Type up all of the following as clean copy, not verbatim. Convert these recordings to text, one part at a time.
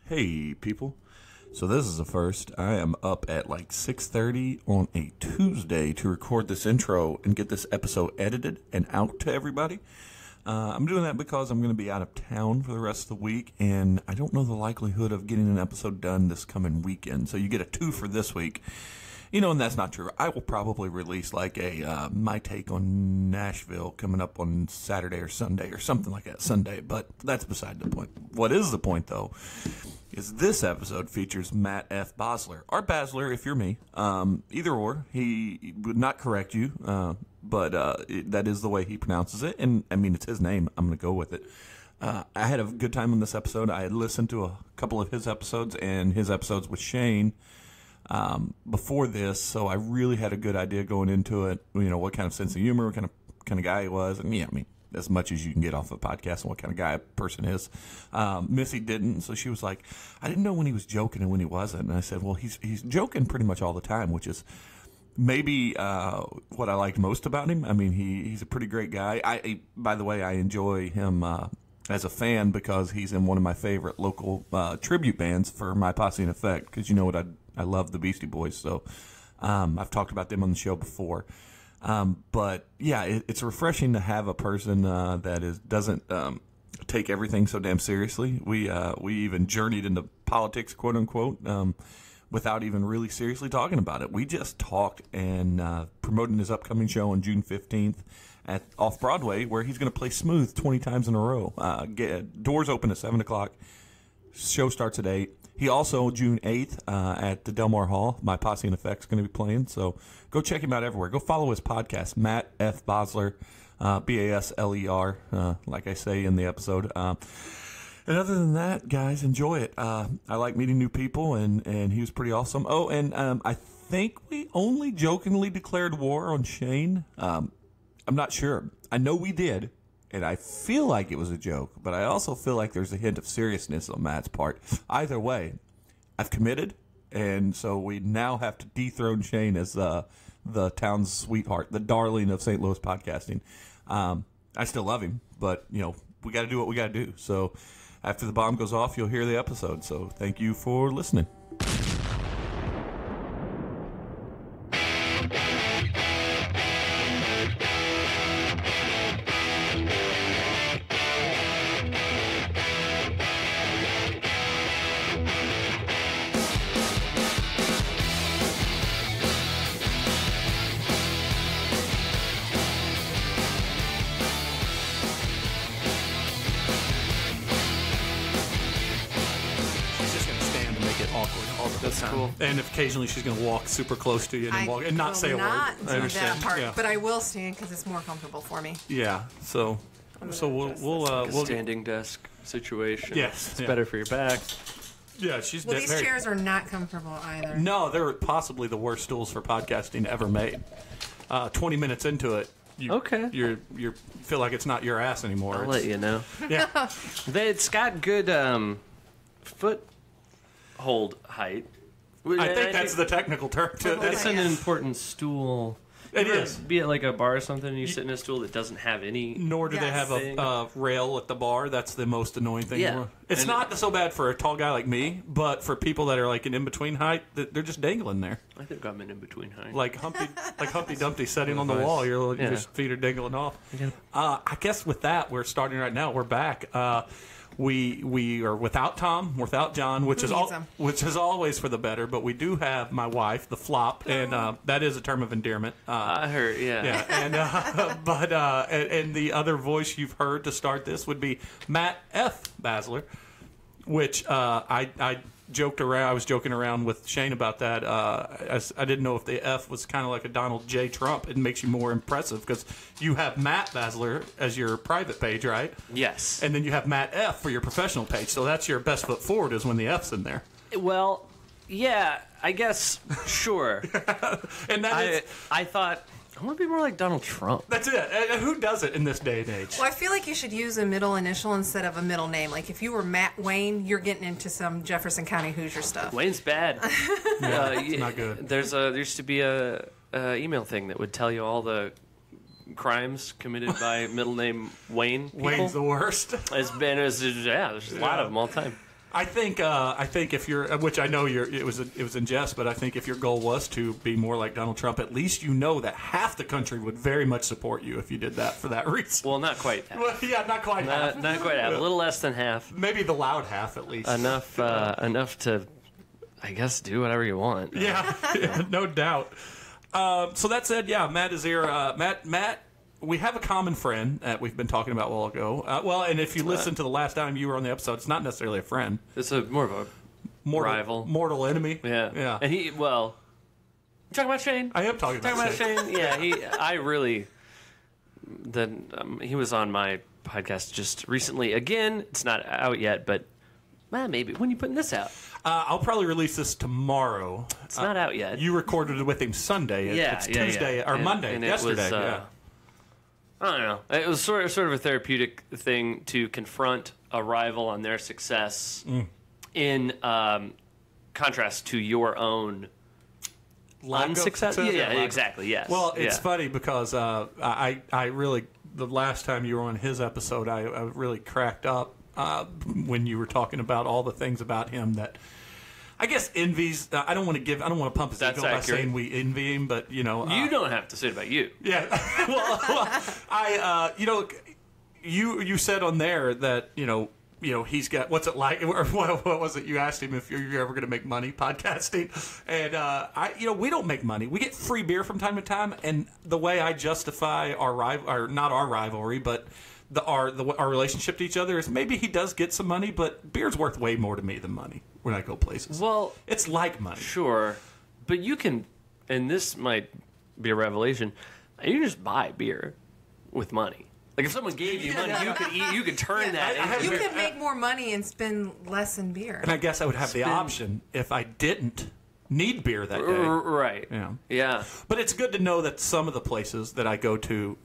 Hey, people. So this is the first. I am up at like 6:30 on a Tuesday to record this intro and get this episode edited and out to everybody. I'm doing that because I'm going to be out of town for the rest of the week, and I don't know the likelihood of getting an episode done this coming weekend. So you get a 2 for this week. You know, and that's not true. I will probably release like a my take on Nashville coming up on Saturday or Sunday or something like that. Sunday, but that's beside the point. What is the point, though, is this episode features Matt F. Basler. Or Basler, if you're me. Either or. He would not correct you, but that is the way he pronounces it. And, I mean, it's his name. I'm going to go with it. I had a good time on this episode. I had listened to a couple of his episodes and his episodes with Shane before this, so I really had a good idea going into it, you know, what kind of sense of humor, what kind of guy he was, and yeah, I mean, as much as you can get off a podcast and what kind of guy a person is. Missy didn't, so she was like, I didn't know when he was joking and when he wasn't, and I said, well, he's joking pretty much all the time, which is maybe what I liked most about him. I mean, he's a pretty great guy. By the way, I enjoy him as a fan because he's in one of my favorite local tribute bands for My Posse in Effect, because you know what I love the Beastie Boys, so I've talked about them on the show before. But yeah, it's refreshing to have a person that doesn't take everything so damn seriously. We even journeyed into politics, quote unquote, without even really seriously talking about it. We just talked and promoting his upcoming show on June 15th at Off Broadway, where he's going to play Smooth 20 times in a row. Doors open at 7 o'clock. Show starts at 8. He also, June 8th, at the Del Mar Hall, My Posse in Effect's going to be playing. So go check him out everywhere. Go follow his podcast, Matt F. Basler, Basler, like I say in the episode. And other than that, guys, enjoy it. I like meeting new people, and he was pretty awesome. Oh, and I think we only jokingly declared war on Shane. I'm not sure. I know we did. And I feel like it was a joke, but I also feel like there's a hint of seriousness on Matt's part. Either way, I've committed, and so we now have to dethrone Shane as the town's sweetheart, the darling of St. Louis podcasting. I still love him, but, you know, we got to do what we got to do. So after the bomb goes off, you'll hear the episode. So thank you for listening. Cool. And if occasionally she's going to walk super close to you and not say a word. I will not do that part, yeah. but I will stand because it's more comfortable for me. Yeah. So we'll standing desk situation. Yes, it's better for your back. Yeah, she's. Well, these chairs are not comfortable either. No, they're possibly the worst stools for podcasting ever made. 20 minutes into it, you feel like it's not your ass anymore. I'll let you know. Yeah, it's got good foothold height. I think that's the technical term to it. That's an important stool. It is. Be at like a bar or something, and you sit in a stool that doesn't have any. Nor do they have a rail at the bar. That's the most annoying thing. Yeah. It's not so bad for a tall guy like me, but for people that are like an in-between height, they're just dangling there. I think I'm an in-between height. Like Humpty Dumpty sitting on the wall. Your feet are dangling off. I guess with that, we're starting right now. We're back. We are without Tom, without John, which is always for the better. But we do have my wife, the Flop, and that is a term of endearment. I heard, yeah. And the other voice you've heard to start this would be Matt F. Basler, which I joked around. I was joking around with Shane about that. I didn't know if the F was kind of like a Donald J. Trump. It makes you more impressive because you have Matt Basler as your private page, right? Yes. And then you have Matt F. for your professional page. So that's your best foot forward is when the F's in there. Well, yeah, I guess, sure. And I thought, I want to be more like Donald Trump. That's it. Who does it in this day and age? Well, I feel like you should use a middle initial instead of a middle name. Like if you were Matt Wayne, you're getting into some Jefferson County Hoosier stuff. Wayne's bad. It's not good. There used to be a email thing that would tell you all the crimes committed by middle name Wayne people. Wayne's the worst. There's a lot of them all the time. I think if you're, which I know it was in jest, but I think if your goal was to be more like Donald Trump, at least you know that half the country would very much support you if you did that for that reason. Well, not quite half. Well, yeah, not quite half. Not quite half. A little less than half. Maybe the loud half at least. Enough to, I guess, do whatever you want. Yeah, no doubt. So that said, yeah, Matt is here. Matt. We have a common friend that we've been talking about a while ago. And if you listen to the last time you were on the episode, it's not necessarily a friend. It's more of a rival. Mortal enemy. Yeah. And you talking about Shane? I am talking about Shane. Yeah, he was on my podcast just recently. Again, it's not out yet, but maybe. When are you putting this out? I'll probably release this tomorrow. It's not out yet. You recorded it with him Sunday. It's Tuesday or Monday. Yesterday. I don't know. It was sort of a therapeutic thing to confront a rival on their success in contrast to your own unsuccess. Yeah, exactly. Yes. Well, it's funny because I really, the last time you were on his episode, I really cracked up when you were talking about all the things about him that I guess envies. I don't want to pump his ego by saying we envy him, but you don't have to say it about you. Yeah. well, you said on there that he's got what's it like, or what was it? You asked him if you're ever going to make money podcasting, and we don't make money. We get free beer from time to time, and the way I justify not our rivalry, but our relationship to each other is maybe he does get some money, but beer's worth way more to me than money when I go places. Well, it's like money. Sure, but you can, and this might be a revelation, you can just buy beer with money. Like if someone gave you money, you could turn that. You could make more money and spend less in beer. And I guess I would have the option if I didn't need beer that day. Right. Yeah. But it's good to know that some of the places that I go to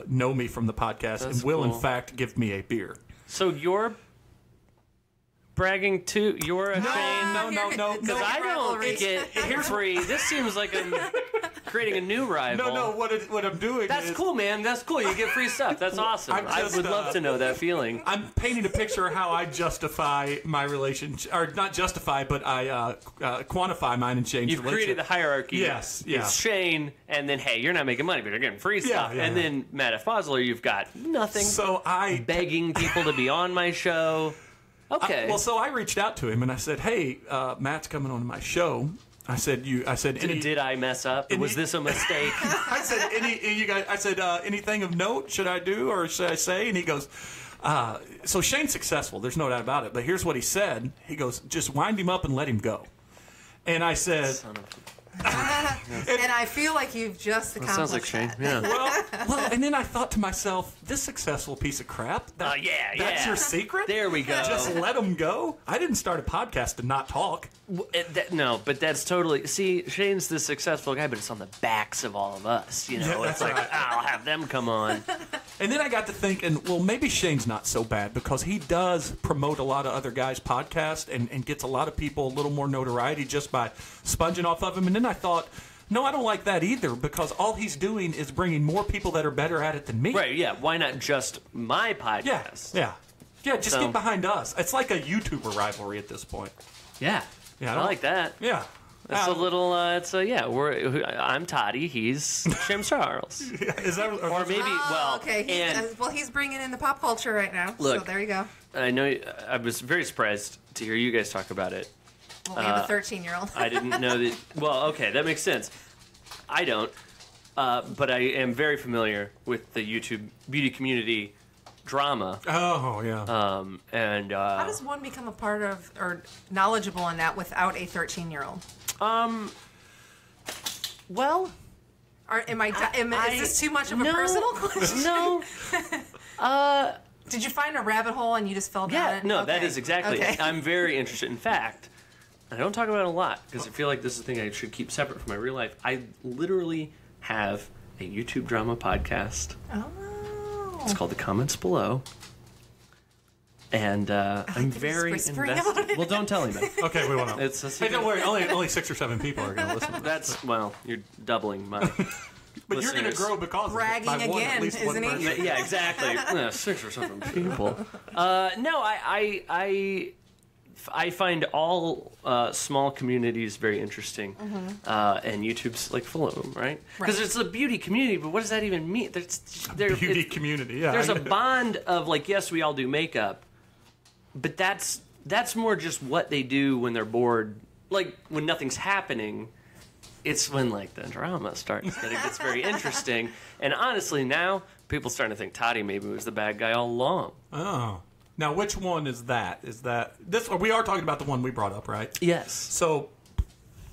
know me from the podcast and will, in fact, give me a beer. So you're bragging too? You're a Shane? No. Because I don't get free. This seems like I'm creating a new rival. No. What I'm doing That's cool, man. That's cool. You get free stuff. That's awesome. I would love to know that feeling. I'm painting a picture of how I justify my relationship, or not justify, but I quantify mine and Shane's You've created the hierarchy. Yes. Yeah. It's Shane, and then, hey, you're not making money, but you're getting free stuff. And then Matt F. Basler, you've got nothing. So begging people to be on my show. Okay. So I reached out to him and I said, "Hey, Matt's coming on my show." I said, did I mess up? Was this a mistake? I said, anything of note should I do or should I say? And he goes, so Shane's successful. There's no doubt about it. But here's what he said. He goes, just wind him up and let him go. And I said, and I feel like you've just accomplished sounds like Shane. Yeah. Well, and then I thought to myself, this successful piece of crap. That's your secret? There we go. Just let him go? I didn't start a podcast to not talk. No, but that's totally... See, Shane's the successful guy, but it's on the backs of all of us. It's like, I'll have them come on. And then I got to thinking, well, maybe Shane's not so bad because he does promote a lot of other guys' podcasts and gets a lot of people a little more notoriety just by sponging off of him. And then I thought, no, I don't like that either because all he's doing is bringing more people that are better at it than me. Right, yeah. Why not just my podcast? Yeah, just get behind us. It's like a YouTuber rivalry at this point. Yeah. I like that. Yeah. It's a little, I'm Toddy, he's Jim Charles. Is that, or maybe, okay. He's bringing in the pop culture right now. Look, so there you go. I know, I was very surprised to hear you guys talk about it. Well, we have a 13-year-old. I didn't know that, well, okay, that makes sense. I don't, but I am very familiar with the YouTube beauty community drama. Oh, yeah. And how does one become a part of or knowledgeable in that without a 13-year-old? Well, is this too much of a personal question? No. Did you find a rabbit hole and you just fell down it? No, that is exactly it. I'm very interested. In fact, I don't talk about it a lot because I feel like this is a thing I should keep separate from my real life. I literally have a YouTube drama podcast. Oh. It's called The Comments Below. And I'm very invested. Well, don't tell anybody. Okay, we won't. Hey, don't worry. Only 6 or 7 people are going to listen to this. You're doubling my But listeners. you're going to grow because bragging of it. By again, at least isn't one he? person. Yeah, exactly. 6 or 7 people. No, I I find all small communities very interesting, and YouTube's like full of them, right? Because it's a beauty community, but what does that even mean? Beauty community, yeah. There's a bond of like, yes, we all do makeup, but that's more just what they do when they're bored. Like when nothing's happening, it's when like the drama starts. That it gets very interesting. And honestly, now people starting to think Toddy maybe was the bad guy all along. Oh. Now, which one is that? Is that this? We are talking about the one we brought up, right? Yes. So,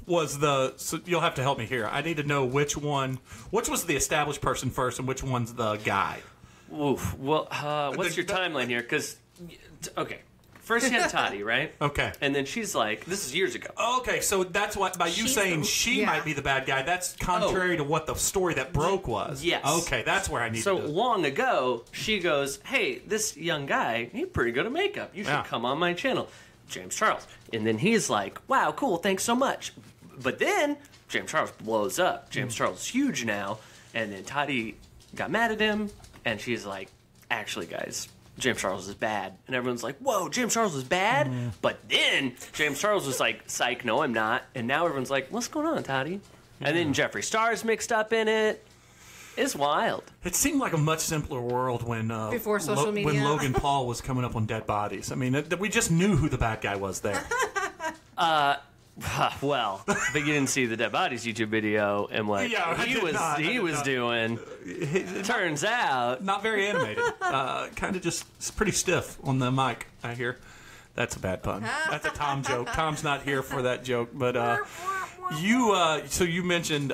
so you'll have to help me here. I need to know which was the established person first, and which one's the guy. Oof. Well, what's your timeline here? Because, okay, first you had Toddy, right? Okay. And then she's like, this is years ago. Okay, so that's what, by you saying she might be the bad guy, that's contrary to what the story that broke was. Yes. Okay, that's where I need to So long ago, she goes, hey, this young guy, he's pretty good at makeup. You should come on my channel. James Charles. And then he's like, wow, cool, thanks so much. But then James Charles blows up. James Charles is huge now. And then Toddy got mad at him, and she's like, actually, guys, James Charles is bad. And everyone's like, whoa, James Charles is bad? But then James Charles was like, psych, no, I'm not. And now everyone's like, what's going on, Toddy? And then Jeffree Star's mixed up in it. It's wild. It seemed like a much simpler world when before social media, when Logan Paul was coming up on dead bodies. I mean, we just knew who the bad guy was there. Well, but you didn't see the Dead Bodies YouTube video and what he was doing. Turns out, not very animated. Kind of just pretty stiff on the mic. I hear. That's a bad pun. That's a Tom joke. Tom's not here for that joke. But so you mentioned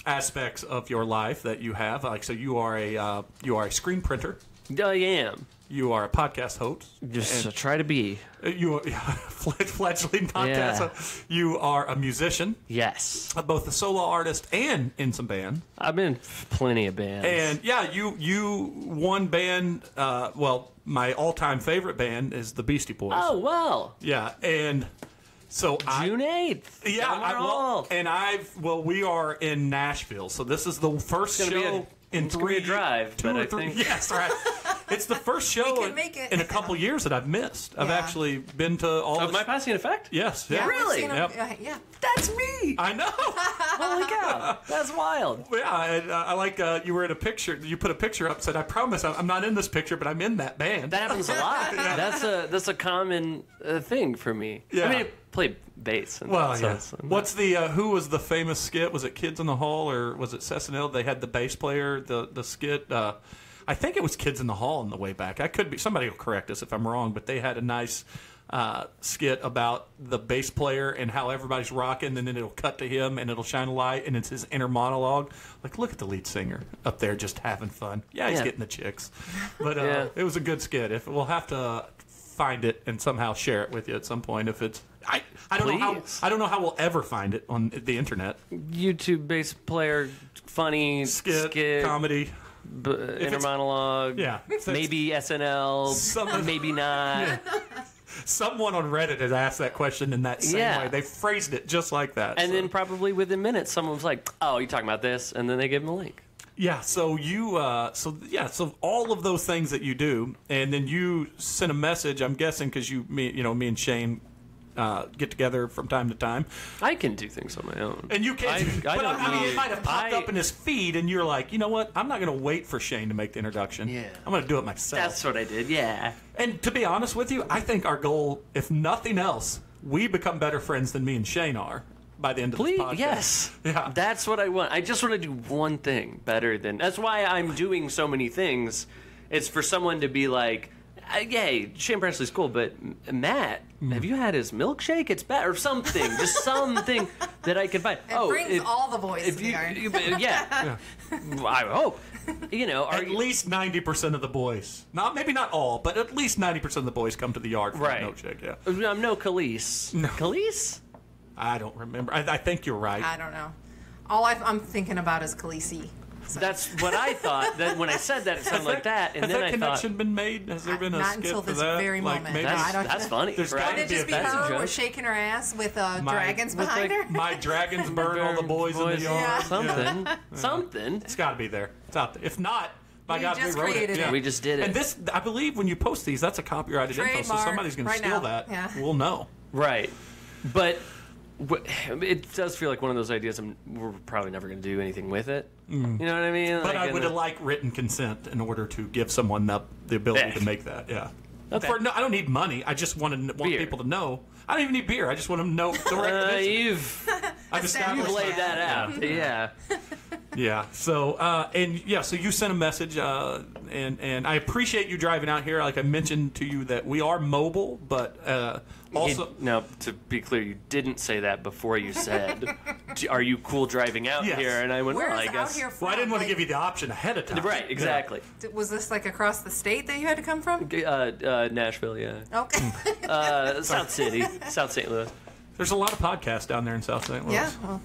aspects of your life that you have. Like, so you are a screen printer. I am. You are a podcast host. Just try to be. You are fledgling podcast. Yeah. So you are a musician. Yes. Both a solo artist and in some band. I've been in plenty of bands. And yeah, you one band. My all-time favorite band is the Beastie Boys. Oh well. Yeah, and so June 8th. Yeah, we are in Nashville, so this is the first show. It's going to be a drive, but I think... Yes, right. It's the first show in a couple years that I've missed. I've actually been to all of My Passing Effect? Yes. Yeah, really? Yeah. That's me! I know! Holy cow. That's wild. Yeah, I like you were in a picture. You put a picture up, said, I promise I'm not in this picture, but I'm in that band. That happens a lot. That's a common thing for me. Yeah. I mean, I play bass. What's the who was the famous skit? Was it Kids in the Hall or was it SNL? They had the bass player, the skit. I think it was Kids in the Hall on the way back. I could be. Somebody will correct us if I'm wrong, but they had a nice skit about the bass player and how everybody's rocking, and then it'll cut to him and it'll shine a light, and it's his inner monologue. Like, look at the lead singer up there just having fun. Yeah, he's getting the chicks. But it was a good skit. We'll have to find it and somehow share it with you at some point if it's. I don't know how we'll ever find it on the internet. YouTube bass player, funny skit comedy, inner monologue. Yeah, maybe SNL, maybe not. Yeah. Someone on Reddit has asked that question in that same way. They phrased it just like that. And then probably within minutes, someone was like, "Oh, you're talking about this," and then they gave them a link. Yeah, so so all of those things that you do, and then you send a message. I'm guessing because me and Shane get together from time to time. I can do things on my own, and you can. It might have popped up in his feed, and you're like, you know what? I'm not going to wait for Shane to make the introduction. Yeah, I'm going to do it myself. That's what I did. Yeah. And to be honest with you, I think our goal, if nothing else, we become better friends than me and Shane are by the end of this podcast. Yes. Yeah. That's what I want. I just want to do one thing better than... That's why I'm doing so many things. It's for someone to be like, hey, Shane Presley's cool, but Matt, have you had his milkshake? It's better. Or something. Just something that I can find. It brings all the boys to the yard. Yeah. I hope. At least 90% of the boys. Maybe not all, but at least 90% of the boys come to the yard for a milkshake. Yeah. I'm no Khalees. No. Khalees? I don't remember. I think you're right. I don't know. All I'm thinking about is Khaleesi. So. That's what I thought. That when I said that, it sounded like that. And has then that I connection thought, been made? Has there been a skit until for this that? very moment. Maybe that's funny. There's Would it just be her was shaking her ass with dragons behind her? My dragons burn all the boys in the yard. Something. It's got to be there. It's out there. If not, By God, just we wrote created it. it. We just did it. And this, I believe, when you post these, that's a copyrighted info, so Trademark somebody's going to right steal now. that. Yeah. We'll know. Right. But it does feel like one of those ideas we're probably never going to do anything with it. You know what I mean? But Like, I would and like written consent in order to give someone the ability Yeah. to make that. Yeah. Okay. No, I don't need money. I just want Beer. people to know. I don't even need beer. I just want them to know the recognition. You've I've established laid that out. Yeah. Yeah. So so you sent a message, and I appreciate you driving out here. Like I mentioned to you that we are mobile, but also Now, to be clear, you didn't say that before you said, "Are you cool driving out Yes. here?" And I went, Where "Well, is I out guess." here from? well, I didn't want to Like, give you the option ahead of time. Right. Exactly. Was this like across the state that you had to come from? Nashville. Yeah. Okay. South City. South St. Louis. There's a lot of podcasts down there in South St. Louis. Yeah. Well,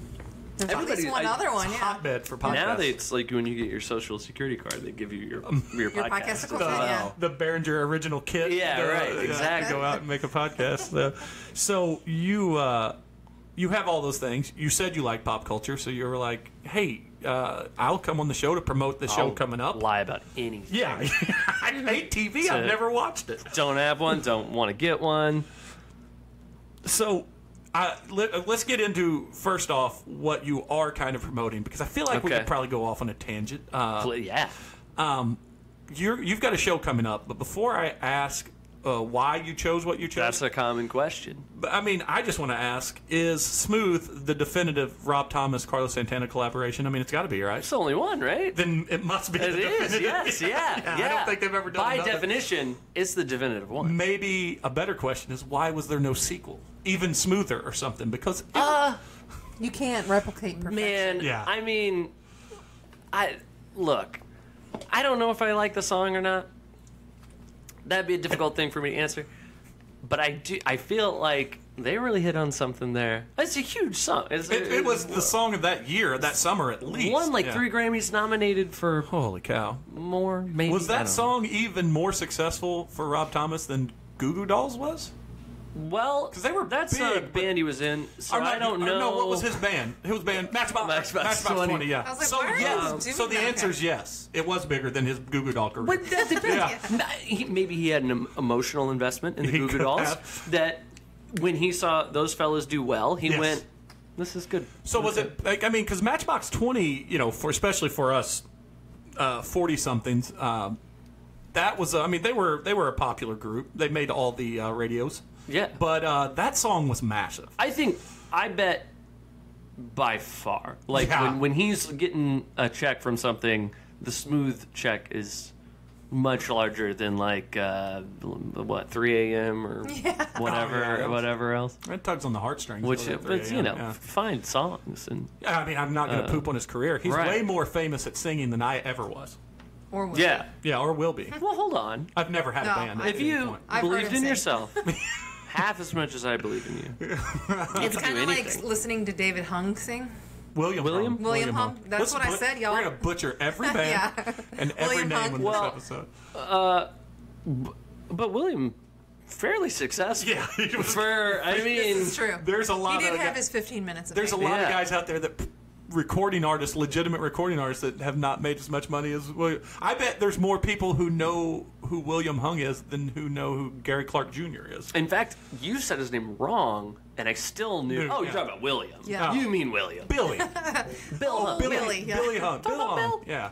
there's at least Everybody- one other one. Yeah. Hotbed for podcasts. Now it's like when you get your social security card, they give you your Your podcast. podcast equipment. the, Yeah. the Behringer original kit. Yeah, right, exactly. Go out and make a podcast. So you have all those things. You said you like pop culture, so you were like, "Hey, I'll come on the show to promote the show I'll coming up." Lie about anything. Yeah, I hate TV. I've never watched it. Don't have one. Don't want to get one. So. Let's get into first off what you are kind of promoting, because I feel like we Okay. could probably go off on a tangent. Yeah. You've got a show coming up, but before I ask why you chose what you chose, That's a common question. but, I mean, I just want to ask: is Smooth the definitive Rob Thomas Carlos Santana collaboration? I mean, it's got to be, right? It's only one, right? Then it must be. It the is. definitive. Yes. Yeah. I don't think they've ever done By another. definition, it's the definitive one. Maybe a better question is, why was there no sequel, even smoother or something? Because You can't replicate perfection. Man, Yeah. I mean, I don't know if I like the song or not. That'd be a difficult thing for me to answer. But I feel like they really hit on something there. It's a huge song. it was the song of that year, that summer at least. won like Yeah. 3 Grammys, nominated for Holy cow! more. Maybe Was I don't that know. song even more successful for Rob Thomas than Goo Goo Dolls was? Well, 'Cause they were that's not a big, but- band he was in, so Or not- I don't or know. No, what was his band? His band Matchbox 20. Yeah. I was like, so why are you yes. doing So the that? answer is yes. It was bigger than his Goo Goo Doll career. But that depends. Yeah. Maybe he had an emotional investment in the He Goo Goo could Dolls have. that when he saw those fellas do well, he Yes. went, "This is good." So was it? Like, I mean, because Matchbox 20, especially for us 40 somethings, that was. I mean, they were a popular group. They made all the radios. Yeah. But that song was massive. I bet by far, like Yeah. when he's getting a check from something, the Smooth check is much larger than like 3 a.m. or whatever, Oh, yeah. whatever else. It tugs on the heartstrings. Which, though, that but 3 a.m., yeah. fine songs and Yeah, I mean, I'm not going to poop on his career. He's right. way more famous at singing than I ever was. Or will yeah. Yeah, or will be. Well, hold on. I've never had No, a band. at I- If any you point. I've heard believed him in sing. yourself half as much as I believe in you, It's could kind do of like anything. listening to David Hung sing. William Hung. William Hung. That's what I said, y'all. We're going to butcher every band Yeah. and every William name Hung. in Well, this episode. but William, fairly successful. Yeah, he was- This is true. There's a lot He did of have his 15 minutes of there's a fame. lot of Yeah. guys out there that recording artists, legitimate recording artists that have not made as much money as William. I bet there's more people who know who William Hung is than who know who Gary Clark Jr. is. In fact, you said his name wrong, and I still knew. Dude, Oh, yeah. you're talking about William. Yeah. You mean William? Billy. Bill Hunt. Billy, yeah. Billy Hung. Bill about Hung. Bill? Yeah.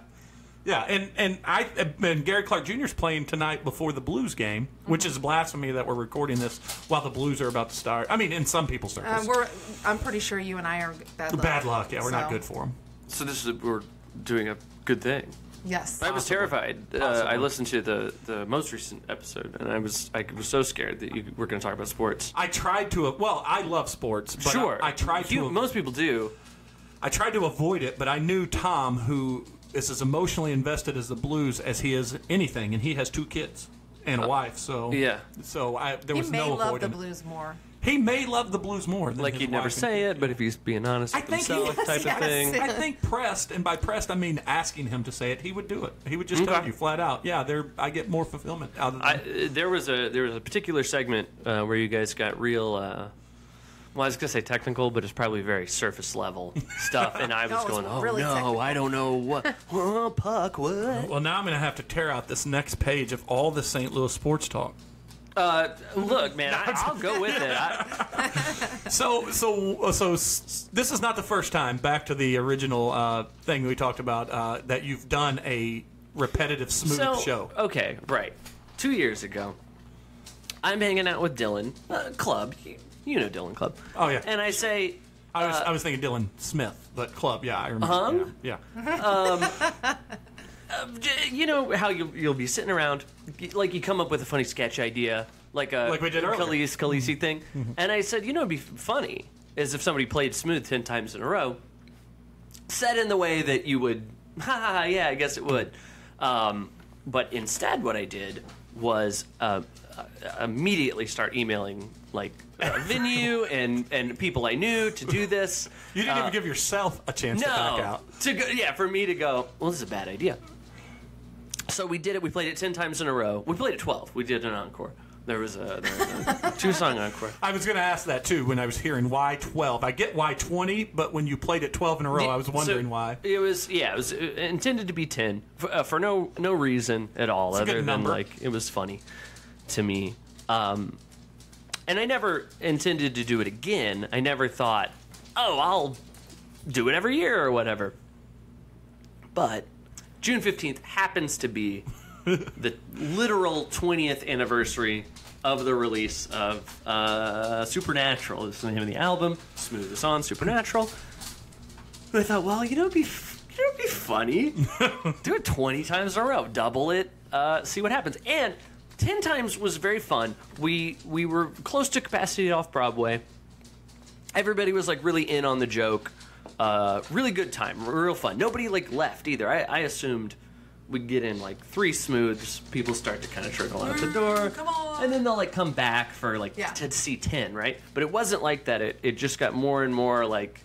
Yeah, and Gary Clark Jr. is playing tonight before the Blues game, which is blasphemy that we're recording this while the Blues are about to start. I mean, in some people's circles. I'm pretty sure you and I are bad luck. Bad luck. Yeah, we're not So, good for them. So we're doing a good thing. Yes. I was Possibly. terrified. I Possibly. listened to the most recent episode, and I was so scared that you were going to talk about sports. I tried to. Well, I love sports, but Sure, I tried to. Most people do. I tried to avoid it, but I knew Tom, who is as emotionally invested as the Blues as he is anything, and he has 2 kids and a wife. So yeah. So there He was may no love the avoiding. Blues more. He may love the Blues more. Than Like his he'd never wife and say kids. it, but if he's being honest I with think he himself, is, type yes. of thing. I think pressed, and by pressed I mean asking him to say it, he would do it. He would just tell Okay. you flat out, yeah, I get more fulfillment out of them. There was a particular segment where you guys got real Well, I was going to say technical, but it's probably very surface level stuff. And I was it's going, oh, really no, technical. I don't know what. Oh, puck, what? Well, now I'm going to have to tear out this next page of all the St. Louis sports talk. Look, man, I'll go with it. So this is not the first time, back to the original thing we talked about, that you've done a repetitive smooth show. Okay, right. 2 years ago, I'm hanging out with Dylan, Club. You know Dylan Club. Oh, yeah. And I say... I was thinking Dylan Smith, but Club, yeah, I remember. Yeah. You know how you'll be sitting around, like you come up with a funny sketch idea, like we did earlier. Khaleesi thing. And I said, it'd be funny is if somebody played smooth 10 times in a row, said in the way that you would, yeah, I guess it would. But instead what I did was immediately start emailing like a venue and people I knew to do this. You didn't even give yourself a chance to back out. For me to go, well, this is a bad idea. So we did it. We played it 10 times in a row. We played it 12. We did an encore. There was a 2-song encore. I was going to ask that too when I was hearing why 12. I get why 20, but when you played it 12 in a row, I was wondering why. It was intended to be 10 for no reason at all, It's a other good than number. like it was funny to me. And I never intended to do it again. I never thought, oh, I'll do it every year or whatever. But June 15th happens to be the literal 20th anniversary of the release of Supernatural. This is the name of the album. Smooth is on Supernatural. And I thought, well, it'd be funny. Do it 20 times in a row. Double it. See what happens. And 10 times was very fun. We were close to capacity off Broadway. Everybody was like really in on the joke. Really good time. Real fun. Nobody like left either. I assumed we'd get in like 3 smooths. People start to kind of trickle out the door. Come on. And then they'll like come back for like to see 10, right? But it wasn't like that. It just got more and more like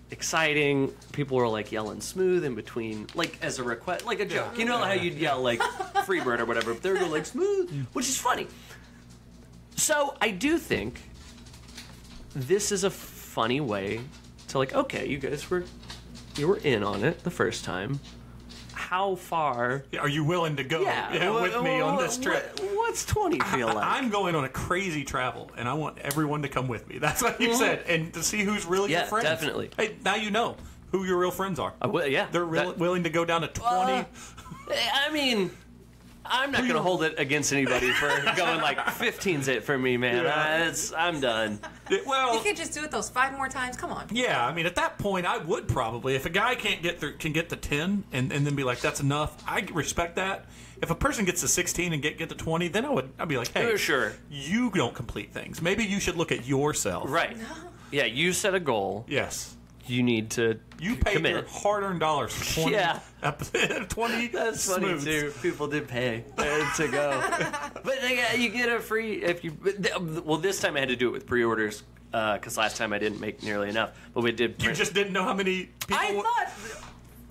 exciting. People were like yelling smooth in between, like as a request, like a joke. You know how you'd yell like Freebird or whatever. But they were going like smooth, which is funny. So I do think this is a funny way to like, okay, you guys were in on it the first time. How far Are you willing to go with me on this trip? What's 20 feel like? I'm going on a crazy travel, and I want everyone to come with me. That's what you said, and to see who's really your friends. Definitely. Hey, now you know who your real friends are. Yeah. They're willing to go down to 20. I mean, I'm not going to hold it against anybody for going like 15's it for me, man. Yeah. I'm done. You can't just do it those 5 more times. Come on. Yeah, I mean, at that point, I would probably. If a guy can get to 10 and then be like, that's enough, I respect that. If a person gets to 16 and get to 20, then I'd be like, hey, sure, you don't complete things. Maybe you should look at yourself. Right. Yeah, you set a goal. Yes. You need to You paid commit. your hard-earned dollars for 20. Yeah. 20 That's funny smooths. too. People did pay to go, but you get a free if you. Well, this time I had to do it with pre-orders because last time I didn't make nearly enough. But we did. You just didn't know how many people. I thought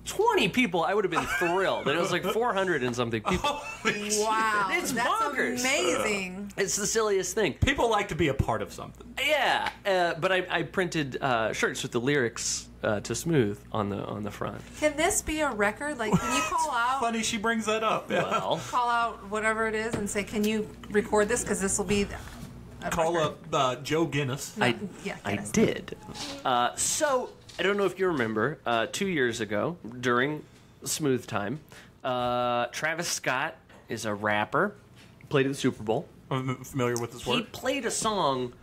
20 people. I would have been thrilled. And it was like 400 and something people. Wow. It's that's bonkers. Amazing. It's the silliest thing. People like to be a part of something. Yeah, but I printed shirts with the lyrics to Smooth on the front. Can this be a record? Like, can you call out? Funny she brings that up. Yeah. Well, Call out whatever it is and say, can you record this? Because this will be. Call up Joe Guinness. I Guinness. did. So I don't know if you remember 2 years ago during Smooth time, Travis Scott is a rapper. Played at the Super Bowl. I'm familiar with this He word. played a song.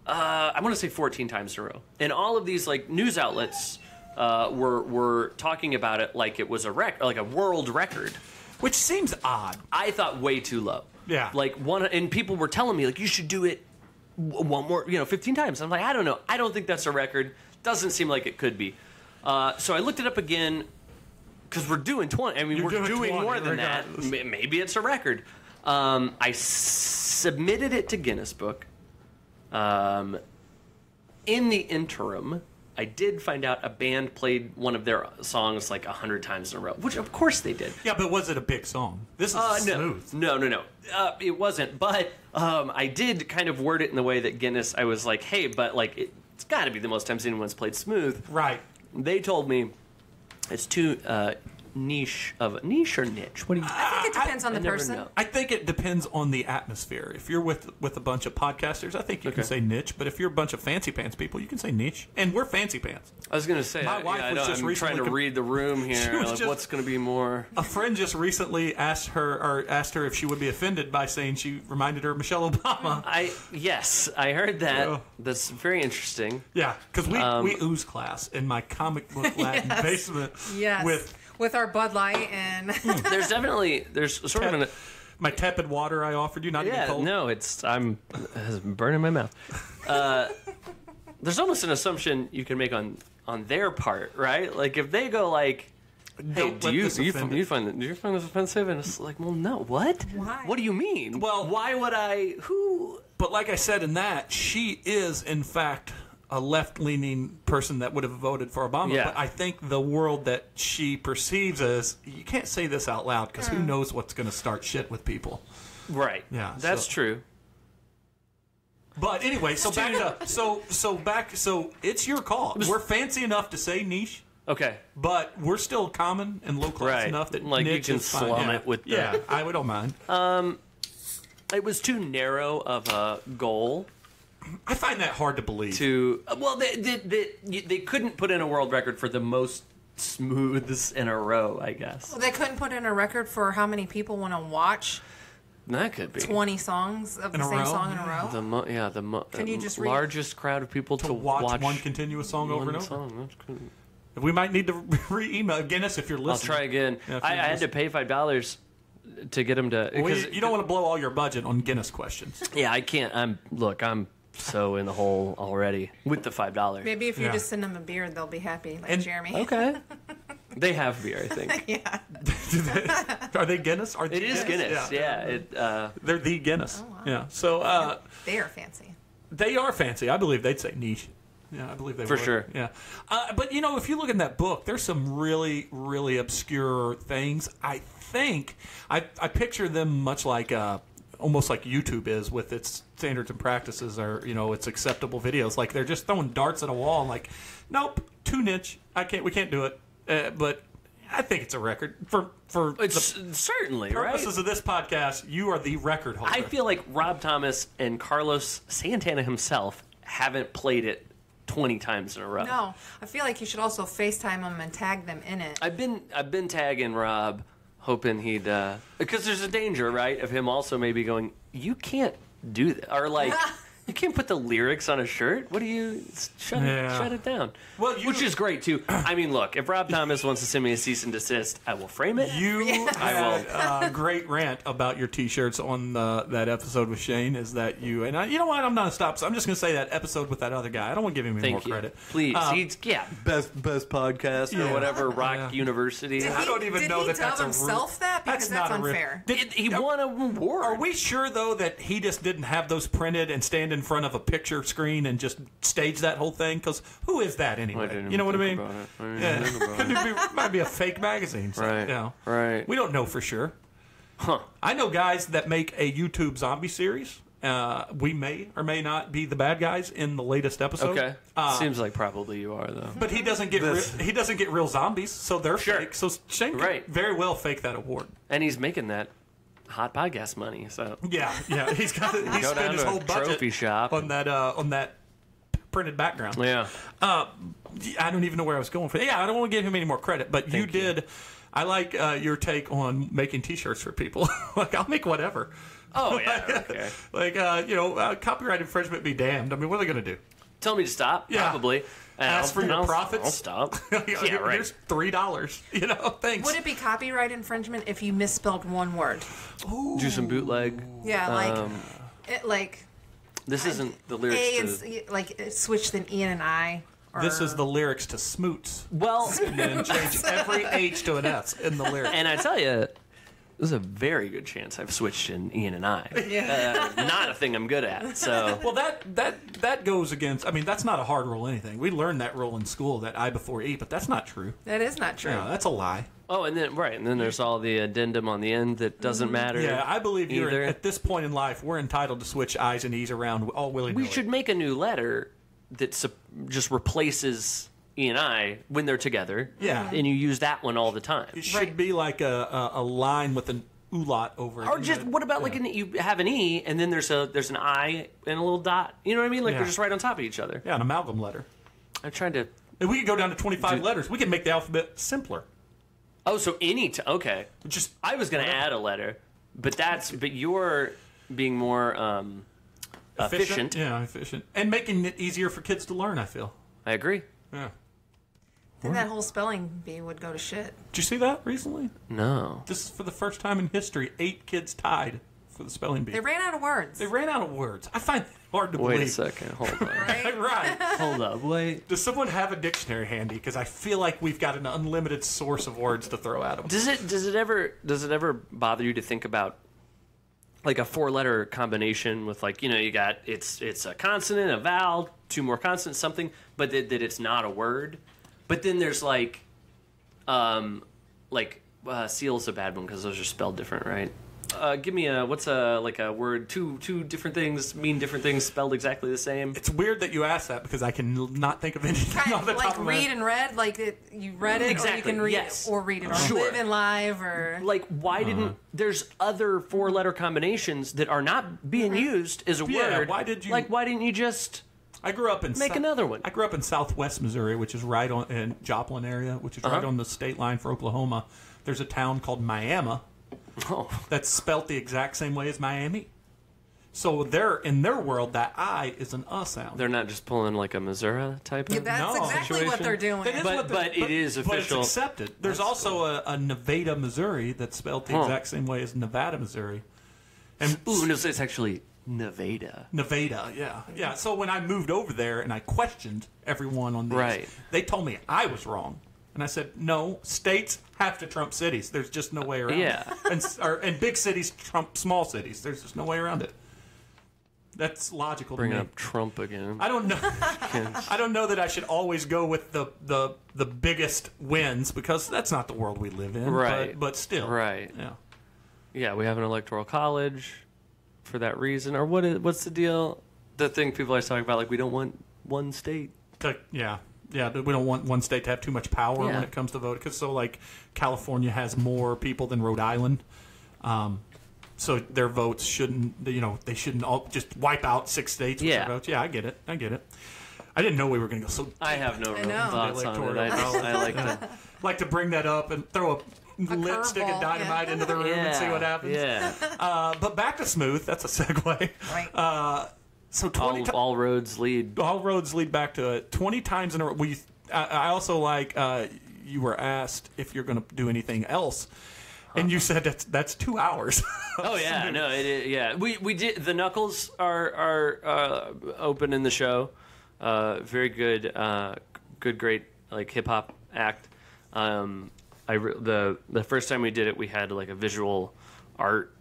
I want to say 14 times in a row, and all of these like news outlets were talking about it like it was like a world record. Which seems odd. I thought way too low. Yeah. Like and people were telling me like you should do it one more, 15 times. I'm like, I don't know. I don't think that's a record. Doesn't seem like it could be. So I looked it up again because we're doing 20. I mean, You're we're doing 20 more than that. regardless. Maybe it's a record. I submitted it to Guinness Book. In the interim, I did find out a band played one of their songs like 100 times in a row, which of course they did. Yeah, but was it a big song? This is smooth. No. It wasn't. But I did kind of word it in the way that Guinness. I was like, hey, but like it's got to be the most times anyone's played Smooth. Right. They told me it's too niche or niche. What do you? I think it depends on the never person. know. I think it depends on the atmosphere. If you're with a bunch of podcasters, I think you can say niche. But if you're a bunch of fancy pants people, you can say niche. And we're fancy pants. I was going to say, My wife was just I'm recently trying to read the room here. was Like, just- what's going to be more? A friend just recently asked her if she would be offended by saying she reminded her of Michelle Obama. Yes, I heard that. Oh. That's very interesting. Yeah, because we ooze class in my comic book Latin Yes. basement. Yes. With our Bud Light and There's sort of an my tepid water I offered you, not even cold. no, it's burning my mouth. There's almost an assumption you can make on their part, right? Like if they go like, "Hey, Don't do let you this offend it. find this offensive?" And it's like, "Well, no, what? Why? What do you mean? Well- why would I? Who?" But like I said in that, she is in fact a left-leaning person that would have voted for Obama. Yeah. But I think the world that she perceives as, you can't say this out loud because who knows what's going to start shit with people. Right. Yeah, That's so- true. But anyway, so back to so it's your call. We're fancy enough to say niche, Okay. but we're still common and low class Right. enough that Like, you niche can is fine. slum Yeah. it with the- yeah, I don't mind. It was too narrow of a goal I find that hard to believe. to. Well, they couldn't put in a world record for the most smooths in a row, I guess. they couldn't put in a record for how many people want to watch That could be 20 songs of In the a same row? song in a row. the Can you just read- largest crowd of people to watch one continuous song over one and over. song. That's cool. We might need to re-email Guinness if you're I'll listening. try again. Yeah, if I you're had to pay $5 to get him to. Well, Because you don't want to blow all your budget on Guinness questions. Yeah, I can't. I'm so in the hole already with the $5. Maybe if you Yeah. just send them a beard, they'll be happy, like And- Jeremy. Okay. They have beer, I think. Yeah. Are they Guinness? Are It is Guinness. Yeah. They're the Guinness. wow. Yeah. So They are fancy. they are fancy. I believe they'd say niche. Yeah, I believe they For would. sure. Yeah. But, if you look in that book, there's some really, really obscure things. I think I picture them much like almost like YouTube is with its standards and practices or, its acceptable videos. Like they're just throwing darts at a wall and like, nope, too niche. We can't do it. But I think it's a record for It's the certainly, right? purposes of this podcast. You are the record holder. I feel like Rob Thomas and Carlos Santana himself haven't played it 20 times in a row. No, I feel like you should also FaceTime them and tag them in it. I've been tagging Rob, hoping he'd because there's a danger, right, of him also maybe going, you can't do that, or like you can't put the lyrics on a shirt. What do you shut it down? Well, which is great too. I mean, look, if Rob Thomas wants to send me a cease and desist, I will frame it. You I had a great rant about your T-shirts on that episode with Shane. Is that you? And you know what? I'm not gonna stop. So I'm just gonna say that episode with that other guy. I don't want to give him any more Thank you. credit. Please. He's best podcast Yeah. or whatever, Rock Yeah. University. Did I don't even did know he that tell that's a himself that? Because that's not a real- unfair. He won an award. Are we sure though that he just didn't have those printed and stand in front of a picture screen and just stage that whole thing? Because who is that anyway? didn't You know what I mean? think about it. I didn't Yeah, think about it might be a fake magazine. So, Right, right. We don't know for sure. Huh. I know guys that make a YouTube zombie series. We may or may not be the bad guys in the latest episode. Okay. Seems like probably you are, though. But he doesn't get he doesn't get real zombies, so they're Sure. fake. So Shane could Right. very well fake that award. And he's making that hot podcast money, so. Yeah. He's got he Go spent down his to a whole budget trophy shop. on that printed background. Yeah. I don't even know where I was going for. Yeah, I don't want to give him any more credit, but you Thank you. did. I like your take on making T-shirts for people. Like I'll make whatever. Oh, yeah, okay. Like copyright infringement be damned. I mean, what are they going to do? Tell me to stop, Yeah. probably. And Ask for your profits? I'll stop. Yeah, right. Here's $3. Thanks. Would it be copyright infringement if you misspelled one word? Do some bootleg. Yeah, like This isn't the lyrics A to... and switch an E and an I. Or, This is the lyrics to Smoots. Well, And then change every H to an S in the lyrics. and I tell you, there's a very good chance I've switched in Ian and I. Yeah. Not a thing I'm good at. So Well, that goes against. I mean, that's not a hard rule. Anything we learned that rule in school, that I before E, but that's not true. That is not true. Yeah, that's a lie. and then there's all the addendum on the end that doesn't matter. Yeah, I believe either. at this point in life, we're entitled to switch I's and E's around all willy-nilly. We should make a new letter that just replaces E and I when they're together. Yeah. And you use that one all the time. It should Right. be like a line with an umlaut over it. Or just what about like you have an E and then there's an I and a little dot. You know what I mean? Like Yeah. they're just right on top of each other. an amalgam letter. I'm trying to. And we could go down to 25 letters. We can make the alphabet simpler. Oh, so okay. Just I was going to add a letter, but you're being more efficient. Yeah, efficient. And making it easier for kids to learn, I feel. I agree. Yeah. Then that whole spelling bee would go to shit. Did you see that recently? No. This is for the first time in history. 8 kids tied for the spelling bee. They ran out of words. They ran out of words. I find that hard to Wait believe. a second. Hold on. Right? Right. Hold up. Wait. Does someone have a dictionary handy? Because I feel like we've got an unlimited source of words to throw at them. Does it ever bother you to think about like a 4-letter combination with like you got it's a consonant, a vowel, 2 more consonants, something, but that it's not a word. But then there's seal's a bad one because those are spelled different, right? Give me what's a word? Two different things mean different things spelled exactly the same. It's weird that you asked that because I can not think of anything Kind off of the like top of my read head. and read, like you read it, Exactly, or you can read yes. it, or read it, or Sure. live and live, or Like, why didn't there's other 4-letter combinations that are not being used as a Yeah, word? why did you- Like, why didn't you just? I grew up in Make another one. I grew up in Southwest Missouri, which is right on in Joplin area, which is right on the state line for Oklahoma. There's a town called Miami Oh, that's spelt the exact same way as Miami. So in their world, that I is an sound. they're not just pulling like a Missouri type Yeah, of. that's No. exactly what Situation. they're doing. That is But- what the- but it is official. But it's accepted. There's also a Nevada, Missouri that's spelled the exact same way as Nevada, Missouri. And Ooh, no, it's actually Nevada. Nevada, yeah. So when I moved over there and I questioned everyone on these, Right. they told me I was wrong, and I said, no, states have to trump cities. There's just no way around Yeah. it. And big cities trump small cities. There's just no way around it. That's logical Bringing to me. up Trump again. I don't know. I don't know that I should always go with the biggest wins because that's not the world we live in. Right. But still. Right. Yeah. Yeah, we have an electoral college for that reason. Or what's the deal? The thing people always talk about, like we don't want one state. Yeah. We don't want one state to have too much power Yeah. when it comes to vote. Because California has more people than Rhode Island, so their votes shouldn't. They shouldn't all just wipe out 6 states with Yeah. their votes. Yeah, I get it. I didn't know we were going to go so. I have no real know. thoughts on it. Electoral. I like to. Like to bring that up and throw a lit stick of curveball, dynamite into the room and see what happens. Yeah. But back to Smooth. That's a segue. Right. So 20 All roads lead. all roads lead back to it. 20 times in a row. I also like you were asked if you're going to do anything else, and you said that's 2 hours. Oh yeah, no, it is, yeah. We did. The Knuckles are open in the show. Very good, great like hip hop act. The first time we did it, we had like a visual art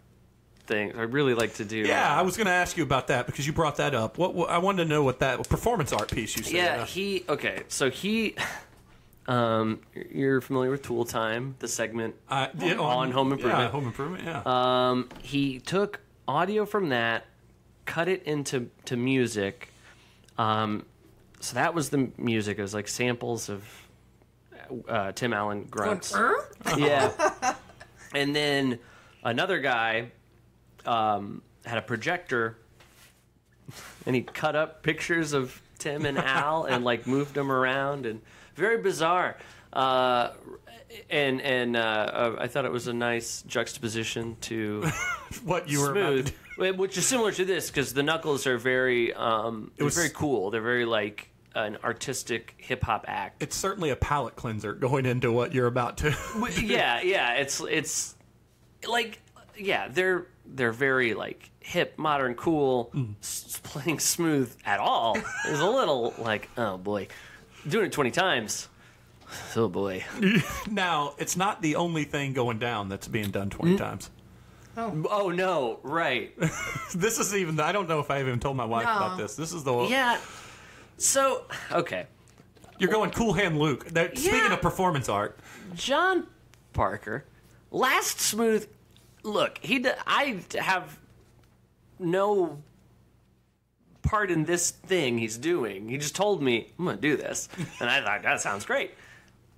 thing. I really like to do. Yeah, I was going to ask you about that because you brought that up. What I wanted to know what that performance art piece you said. Yeah, so you're familiar with Tool Time, the segment on Home Improvement. Yeah, Home Improvement. Yeah. He took audio from that, cut it into music. So that was the music. It was like samples of Tim Allen grunts. Yeah. And then another guy had a projector, and he cut up pictures of Tim and Al and like moved them around, and very bizarre. And I thought it was a nice juxtaposition to What you were about to Smooth, which is similar to this because the Knuckles are very very cool. They're very like an artistic hip hop act. It's certainly a palate cleanser going into what you're about to. Yeah. It's like they're very like hip, modern, cool. Playing Smooth at all is a little like, oh boy, doing it 20 times. Oh boy. Now, it's not the only thing going down that's being done 20 times. Oh no, right. This is even, I don't know if I even told my wife about this. This is the, Yeah. So, okay. you're going Cool Hand Luke. Speaking of performance art, John Parker, last smooth. Look, I have no part in this thing he's doing. He just told me I'm going to do this, and I thought that sounds great.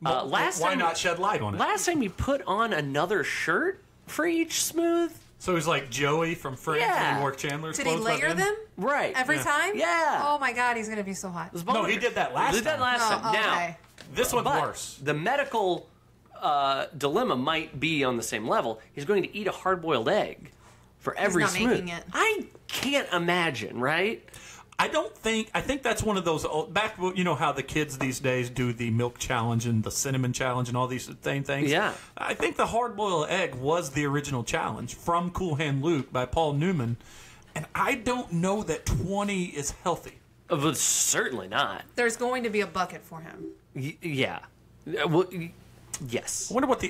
why not shed light on it? Last time you put on another shirt for each smooth, So he's like Joey from Friends Yeah. when he wore Chandler's Did he clothes by layer then? them right? every time? Yeah. Oh my God, he's gonna be so hot. No, he did that last Did that time. last Oh, time. Now, okay. This one's but worse. the medical dilemma might be on the same level. He's going to eat a hard-boiled egg for every not smooth. making it. I can't imagine, right? I think that's one of those old, back, you know how the kids these days do the milk challenge and the cinnamon challenge and all these same things. Yeah. I think the hard boiled egg was the original challenge from Cool Hand Luke by Paul Newman, and I don't know that 20 is healthy. But certainly not. There's going to be a bucket for him. Yeah. Well, yes. I wonder what the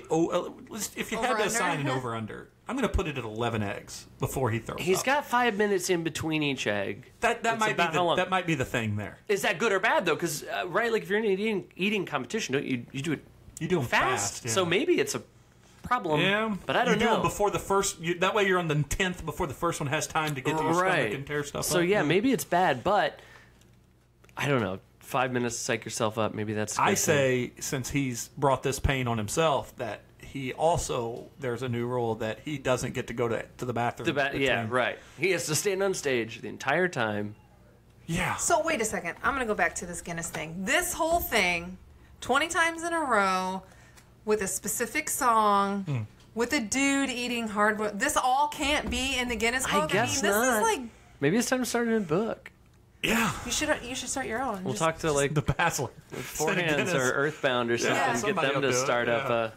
if you had to Over-under? assign an over under, I'm going to put it at 11 eggs before he throws. He's up. got 5 minutes in between each egg. that It's might be about how long. that might be the thing there. Is that good or bad though? Because right, like if you're in an eating competition, don't you do it? You do them fast. fast, yeah. So maybe it's a problem. Yeah, but I don't you do know. them before the first. That way, you're on the 10th before the first one has time to get to your stomach and tear stuff So up. yeah, maybe it's bad, but I don't know. 5 minutes to psych yourself up. Maybe that's. a I good thing. say, since he's brought this pain on himself, that he also, there's a new rule that he doesn't get to go to the bathroom. Yeah, between- right. He has to stand on stage the entire time. Yeah. So wait a second. I'm gonna go back to this Guinness thing. This whole thing, 20 times in a row, with a specific song, with a dude eating hardwood. This all can't be in the Guinness Book. I guess mean, not. This is like Maybe it's time to start a new book. Yeah. you should start your own. We'll Just- talk to like The Basler. Four Instead of Hands Guinness. or Earthbound or something. Get somebody them will to do it, start up yeah. a.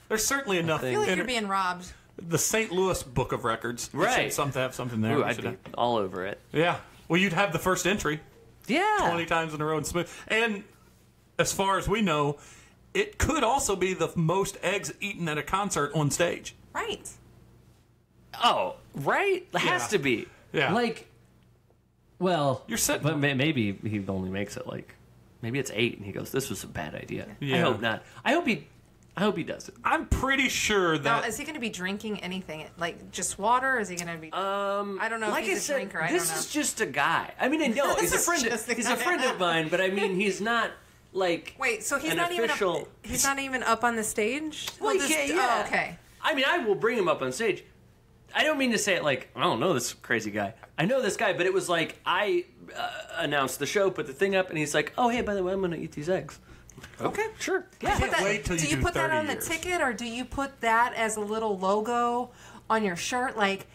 There's certainly enough. I feel like in you're being robbed. the St. Louis Book of Records. We Right. should have something there. Ooh, We I'd should be have- all over it. Yeah. Well, you'd have the first entry Yeah. 20 times in a row and smooth. And as far as we know, it could also be the most eggs eaten at a concert on stage. Right. Oh, right. It has Yeah. to be. Yeah. Like, well, You're sitting- but maybe he only makes it like Maybe it's 8, and he goes, "This was a bad idea." I Yeah. hope not. I hope he does it. I'm pretty sure Now, that is he going to be drinking anything? Like just water? Or is he going to be? I don't know. Like if he's I a said, drinker. I this don't know. is just a guy. I mean, I know he's a This is friend. just a He's guy. a friend of mine, but I mean, he's not like. Wait, so he's an not official. even up, he's not even up on the stage? Well, He'll just- yeah. Oh, okay. I mean, I will bring him up on stage. I don't mean to say it like, I don't know this crazy guy. I know this guy, but it was like I announced the show, put the thing up, and he's like, "Oh, hey, by the way, I'm going to eat these eggs." Okay. Sure. Yeah. can't wait till do you you put that 30 on the years. ticket, or do you put that as a little logo on your shirt, like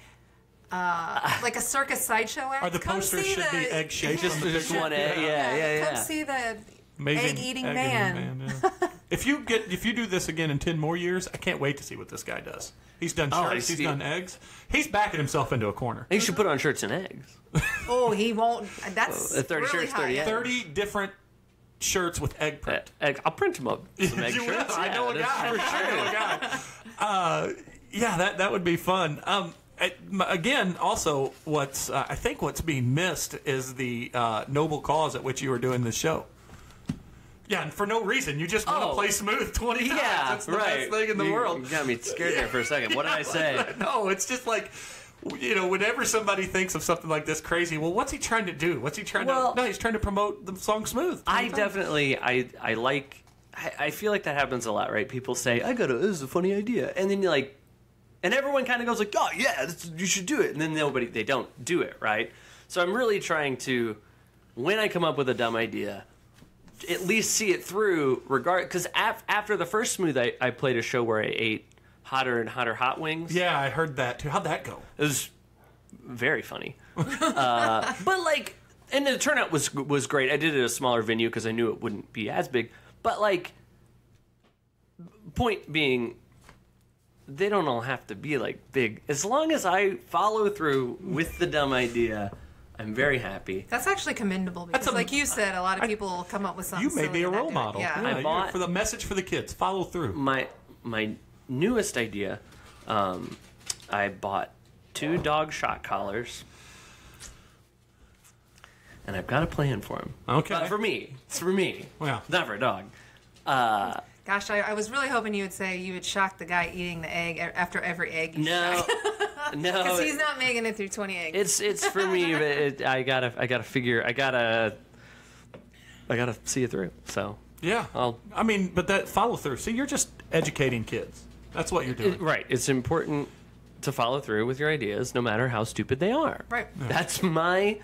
a circus sideshow act? Or the Come posters see should the- be egg shaped. Just one egg. Yeah. Come see the Amazing egg-eating egg-eating man. yeah. If you do this again in 10 more years, I can't wait to see what this guy does. He's done Oh, shirts, he's he's- done eggs. He's backing himself into a corner. He should put on shirts and eggs. Oh, he won't. That's 30 really shirts, high 30 end. 30 different shirts with egg print. Egg. I'll print them up. Some egg You will. shirts. I know a that's guy. for I know a guy. Yeah, that would be fun. Again, also, I think what's being missed is the noble cause at which you are doing this show. Yeah, and for no reason. You just want to Oh. play smooth 20 times. Yeah, That's the right. best thing in the You world. got me scared there for a second. What did I say? No, it's just like, whenever somebody thinks of something like this crazy, well, what's he trying to do? What's he trying Well, to... No, he's trying to promote the song Smooth. I definitely, I like, I feel like that happens a lot, right? People say, this is a funny idea. And then you're like, and everyone kind of goes like, oh yeah, you should do it. And then they don't do it, right? So I'm really trying to, when I come up with a dumb idea, at least see it through, because after the first Smooth, I played a show where I ate hotter and hotter hot wings. Yeah, I heard that too. How'd that go? It was very funny. But like, and the turnout was great. I did it at a smaller venue because I knew it wouldn't be as big. But like, point being, they don't all have to be like big. As long as I follow through with the dumb idea, I'm very happy. That's actually commendable because, like you said, a lot of people come up with something. You may be silly a and not role do it. model. Yeah. I bought- for the message for the kids. Follow through. My newest idea, I bought 2 dog shot collars, and I've got a plan for them. Okay. For me. It's for me. Yeah. Not for a dog. Gosh, I was really hoping you would say you would shock the guy eating the egg after every egg you No. No. Because he's not making it through 20 eggs. It's for me, but I gotta figure. I gotta see it through. So Yeah. I mean, but that follow through. See, you're just educating kids. That's what you're doing. right, it's important to follow through with your ideas, no matter how stupid they are. Right. That's my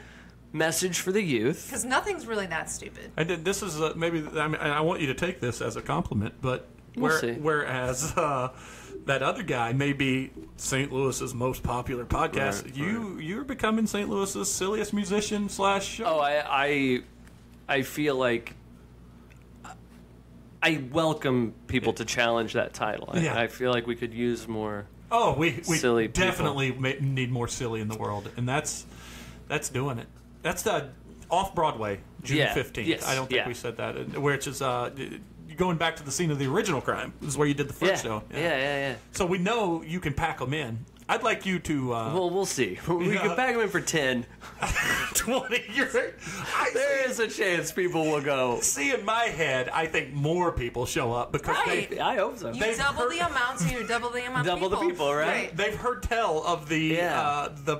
message for the youth. Because nothing's really that stupid. This is maybe. I mean, I want you to take this as a compliment, but We'll see. whereas that other guy may be St. Louis's most popular podcast, Right, you're becoming St. Louis's silliest musician / show. Oh, I feel like I welcome people to challenge that title. Yeah. I feel like we could use more. Oh, we Silly people. definitely need more silly in the world, and that's doing it. That's the off Broadway, June Yeah, 15th. yes, I don't think yeah. we said that, which is going back to the scene of the original crime. This is where you did the first show. Yeah. So we know you can pack them in. I'd like you to Well, we'll see. We Yeah. can bag them in for 10. 20. There is a chance people will go. See, in my head, I think more people show up because I hope so. You They've double heard- the amount, so you double the amount Double of the people. people, right? they've heard tell of the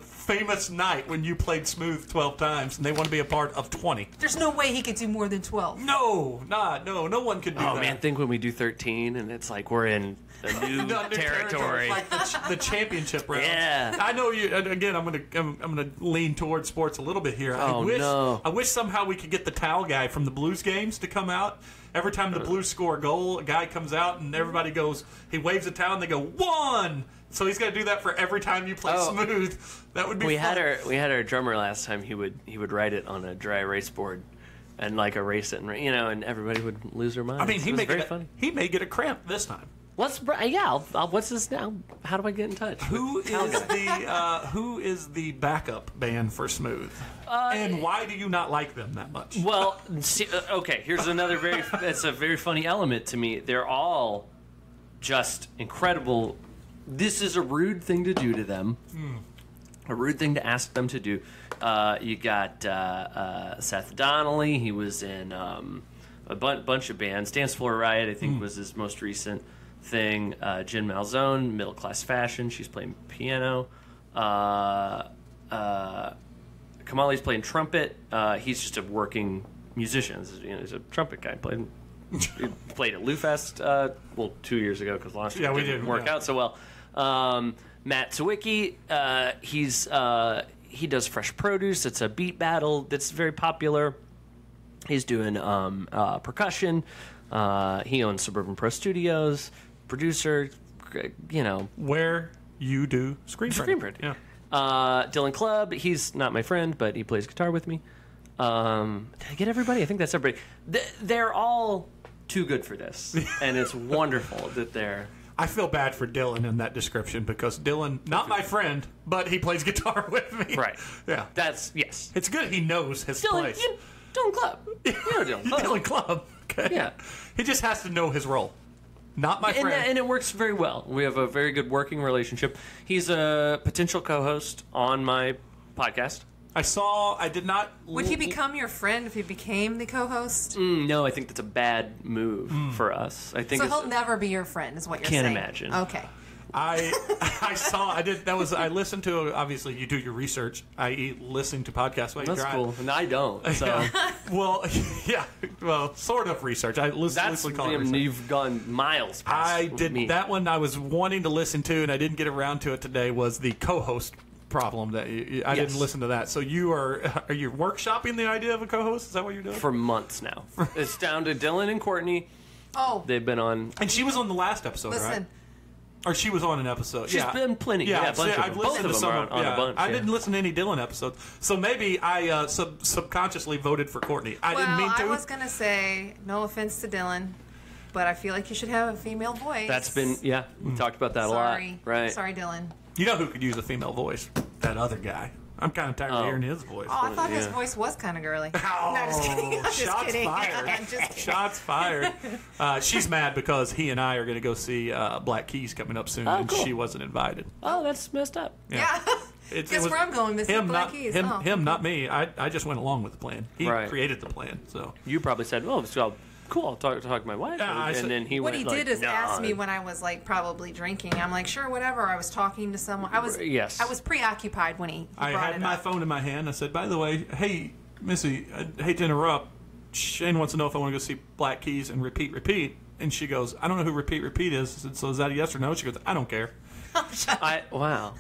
famous night when you played Smooth 12 times, and they want to be a part of 20. There's no way he could do more than 12. No one can do Oh that. man, think when we do 13 and it's like we're in a new No, new territory. like the championship round. Yeah. I know you. Again, I'm gonna lean towards sports a little bit here. Oh, no. I wish somehow we could get the towel guy from the Blues games to come out. Every time the Blues score a goal, a guy comes out and everybody goes. He waves a towel and they go 1. So he's got to do that for every time you play Oh. Smooth. That would be. We fun. had our drummer last time. He would write it on a dry erase board and like erase it, and and everybody would lose their minds. I mean, it was very funny. he may get a cramp this time. What's what's this now? How do I get in touch? Who with is Towel Guy? who is the backup band for Smooth? And why do you not like them that much? Well, see, okay. Here's another it's a very funny element to me. They're all just incredible. This is a rude thing to do to them. A rude thing to ask them to do. You got Seth Donnelly. He was in a bunch of bands. Dance Floor Riot, I think, was his most recent thing. Jen Malzone, Middle Class Fashion. She's playing piano. Kamali's playing trumpet. He's just a working musician. He's a trumpet guy. He played at Lou Fest 2 years ago because last year didn't work out so well. Matt Sawicki, he does Fresh Produce. It's a beat battle that's very popular. He's doing percussion. He owns Suburban Pro Studios. Producer, Where you do screen Screenprint. Yeah. Dylan Clubb, he's not my friend, but he plays guitar with me. Did I get everybody? I think that's everybody. They're all too good for this, and it's wonderful that they're... I feel bad for Dylan in that description because Dylan, not my friend, but he plays guitar with me. Right. Yeah. Yes. It's good he knows his Dylan, place. Dylan Clubb. You know Dylan Clubb. Dylan Club. Okay. Yeah. He just has to know his role. Not my friend. And it works very well. We have a very good working relationship. He's a potential co-host on my podcast. I did not... Would he become your friend if he became the co-host? No, I think that's a bad move for us. I think So it's... he'll never be your friend, is what you're Can't saying. imagine. Okay. I listened to, obviously you do your research, i.e. listening to podcasts while you That's drive. cool. And I don't. So Well, yeah, sort of research. I that's... loosely call it research. You've gone miles past I did me. that one I was wanting to listen to and I didn't get around to it today was the co-host problem that I didn't listen to that. So are you workshopping the idea of a co-host? Is that what you're doing? For months now. It's down to Dylan and Courtney. Oh, They've been on... And she was on the last episode, right? listen. Or she was on an episode. She's been plenty. Yeah, a bunch of I've them. Both listened of to them some are on a bunch. I yeah. didn't listen to any Dylan episodes. So maybe I subconsciously voted for Courtney. I didn't mean to. I was going to say, no offense to Dylan, but I feel like you should have a female voice. That's been... Yeah, we talked about that a lot. Sorry. Right. Sorry, Dylan. You know who could use a female voice? That other guy. I'm kind of tired of hearing his voice. Oh, I thought his voice was kind of girly. No, just kidding. I'm just Shots kidding. fired. I'm just kidding. Shots fired. She's mad because he and I are going to go see Black Keys coming up soon, Oh, and cool. she wasn't invited. Oh, that's messed up. Yeah. Guess where I'm going to see him, Black not, Keys. Him, Oh. him, not me. I just went along with the plan. He Right. created the plan. So You probably said, "Oh, so cool. I'll talk to my wife," Yeah, I and said- then he What went he like, did is "No." ask me when I was like probably drinking. I'm like, sure, whatever. I was talking to someone. I was preoccupied when he I brought had it my up. phone in my hand. I said, by the way, hey, Missy, I hate to interrupt. Shane wants to know if I want to go see Black Keys and Repeat. And she goes, I don't know who Repeat is. I said, so is that a yes or no? She goes, I don't care. Wow.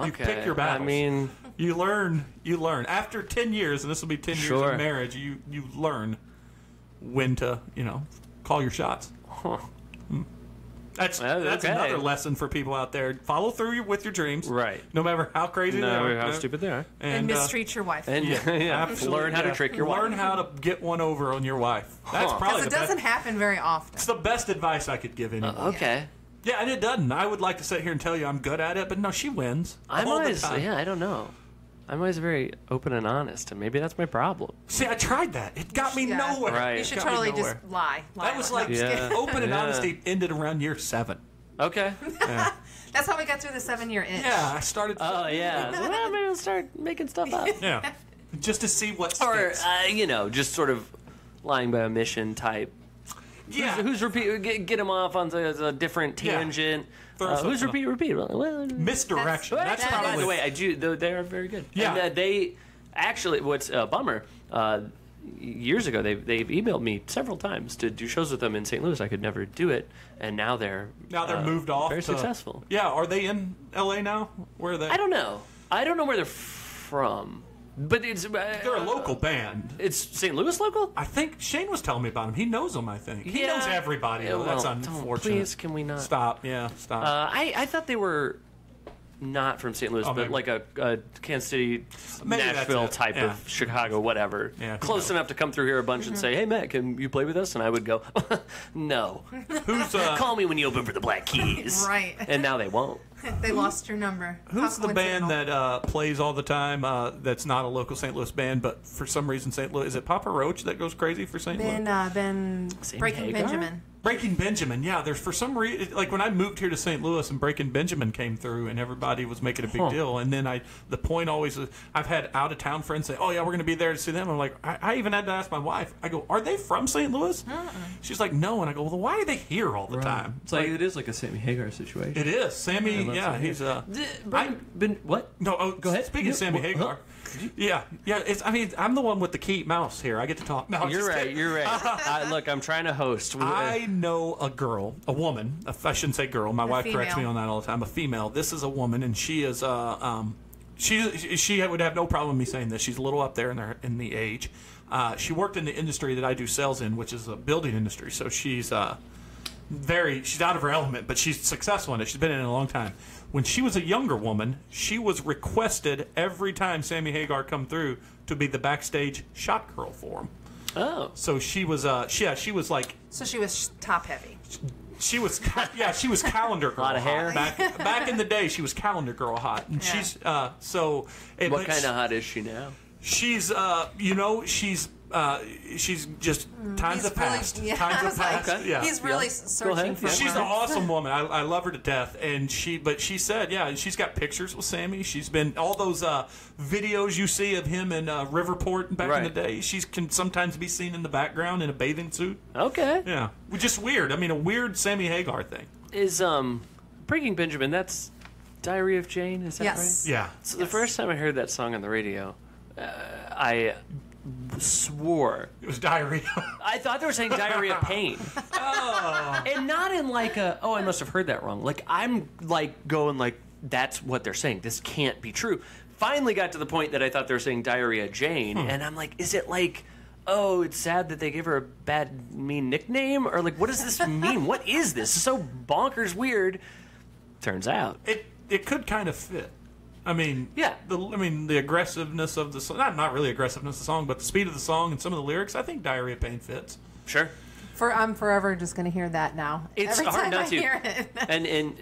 Okay. You pick your battles. I mean, You learn. After 10 years, and this will be 10 years Sure. of marriage, you learn when to, call your shots. huh. That's Okay. another lesson for people out there. Follow through with your dreams. Right. No matter how crazy they No, are. how stupid they are. And mistreat your wife. And Absolutely, learn how to trick your wife. Learn how to get one over on your wife. That's Huh. probably Because the it doesn't best. happen very often. It's the best advice I could give anyone. Okay. Yeah, and it doesn't. I would like to sit here and tell you I'm good at it, but no, she wins. I'm all the always, time. I don't know. I'm always very open and honest, and maybe that's my problem. See, I tried that. It got me Yeah. nowhere. Right. You should Got me totally nowhere. just lie. That was No, like I'm just Yeah. kidding. open and Yeah. honesty ended around year 7. Okay. Yeah, That's how we got through the 7-year itch. yeah. I started. Oh yeah. So, well, maybe I'll start making stuff up. Yeah, just to see what Or sticks. just sort of lying by omission type. Yeah. Who's repeat? Get him off on a different Yeah. tangent. Throw Who's something repeat? Well, Misdirection. That's that probably. by the way, I do. They are very good. Yeah. And, they actually. What's a bummer? Years ago, they've emailed me several times to do shows with them in St. Louis. I could never do it, and now they're moved off. Very to- successful. Yeah. Are they in L.A. now? Where are they? I don't know. I don't know where they're from, but it's They're a local band. It's St. Louis local. I think Shane was telling me about him. He knows them, I think. He Yeah. knows everybody, though. Yeah, That's well, don't- unfortunate. please, can we not? Stop. Yeah, stop. I thought they were not from St. Louis, Oh, but maybe. like a Kansas City, Maybe that's Nashville it. type Yeah. of Chicago, whatever. Yeah, who Close knows? enough to come through here a bunch and say, "Hey, Matt, can you play with us?" And I would go, "No, Who's call me when you open for the Black Keys." Right. And now they won't. They lost your number. Who's How the band coincidental. that plays all the time? That's not a local St. Louis band, but for some reason St. Louis is it Papa Roach that goes crazy for St. Louis? Ben Sammy Breaking Hagar? Benjamin. Breaking Benjamin, yeah. There's for some reason, like when I moved here to St. Louis and Breaking Benjamin came through, and everybody was making a big deal. And then the point always, I've had out of town friends say, "Oh yeah, we're going to be there to see them." I'm like, I even had to ask my wife. I go, "Are they from St. Louis?" She's like, "No," and I go, "Well, why are they here all the time?" It's like it is like a Sammy Hagar situation. It is Sammy. love Yeah, Sammy. he's What? no. Oh, Go ahead. Speaking of Sammy Hagar, yeah. It's. I mean, I'm the one with the key mouse here. I get to talk. No, I'm You're just right. kidding. You're right. Look, I'm trying to host. I know a woman. I shouldn't say girl. My wife corrects me female. on that all the time. A female. This is a woman, and she is she would have no problem me saying this. She's a little up there in the age. She worked in the industry that I do sales in, which is a building industry. So she's she's out of her element, but she's successful in it. She's been in it a long time. When she was a younger woman, she was requested every time Sammy Hagar come through to be the backstage shot girl for him. Oh. So she was she was like So she was top heavy. she was she was calendar girl. Lot of hair. hot. Back in the day, she was calendar girl hot, and Yeah. she's so. What kind of hot is she now? She's she's just times He's have passed. really, yeah, Times I have was like, passed. Okay. Yeah. He's really Yeah. searching ahead. for She's one. an awesome woman. I love her to death. And she said, she's got pictures with Sammy. She's been all those videos you see of him in Riverport back in the Right. day. She can sometimes be seen in the background in a bathing suit. Okay. Yeah, just weird. I mean, a weird Sammy Hagar thing. Is Breaking Benjamin? That's Diary of Jane. Is that Yes. right? Yeah. So the first time I heard that song on the radio, I swore It was diarrhea. I thought they were saying diarrhea pain. Oh. And not in like I must have heard that wrong. Like I'm like going like that's what they're saying. This can't be true. Finally got to the point that I thought they were saying diarrhea Jane, and I'm like, is it like, oh, it's sad that they gave her a bad mean nickname, or like what does this mean? What is this? It's so bonkers weird. Turns out. It could kind of fit. I mean, Yeah. the aggressiveness of the song, not really aggressiveness of the song, but the speed of the song and some of the lyrics. I think diarrhea pain fits. Sure. I'm forever just going to hear that now. It's Every hard time not I to. hear it.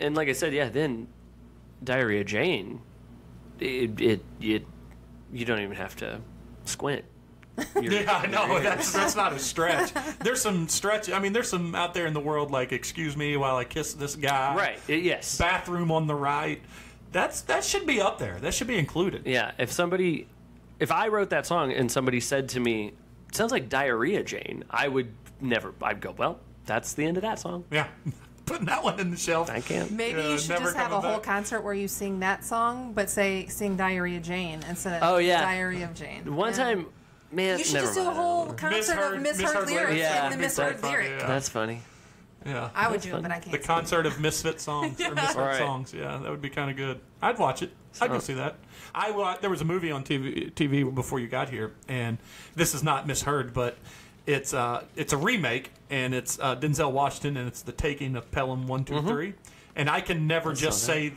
And like I said, yeah, then Diarrhea Jane you don't even have to squint. Yeah, I know. That's not a stretch. There's some stretch. I mean, there's some out there in the world like, excuse me while I kiss this guy. Right. Yes. Bathroom on the right. That should be up there. That should be included. Yeah. If I wrote that song and somebody said to me, "It sounds like Diarrhea Jane," I'd go, well, that's the end of that song. Yeah. Putting that one in the shelf. I can't. Maybe you should never just have a coming whole back. concert where you sing that song, but sing Diarrhea Jane instead of Oh, yeah. Diary of Jane. One Yeah. time, man, You should never just do a mind. whole concert of misheard lyrics Yeah. and the misheard Funny, lyric. yeah. That's funny. Yeah. I would do it, but I The can't. concert of misfit songs or misfit Right. songs. Yeah, that would be kind of good. I'd watch it. I'd go see that. There was a movie on TV before you got here, and this is not misheard, but it's a remake, and it's Denzel Washington, and it's The Taking of Pelham 1, 2, 3. And I can never just say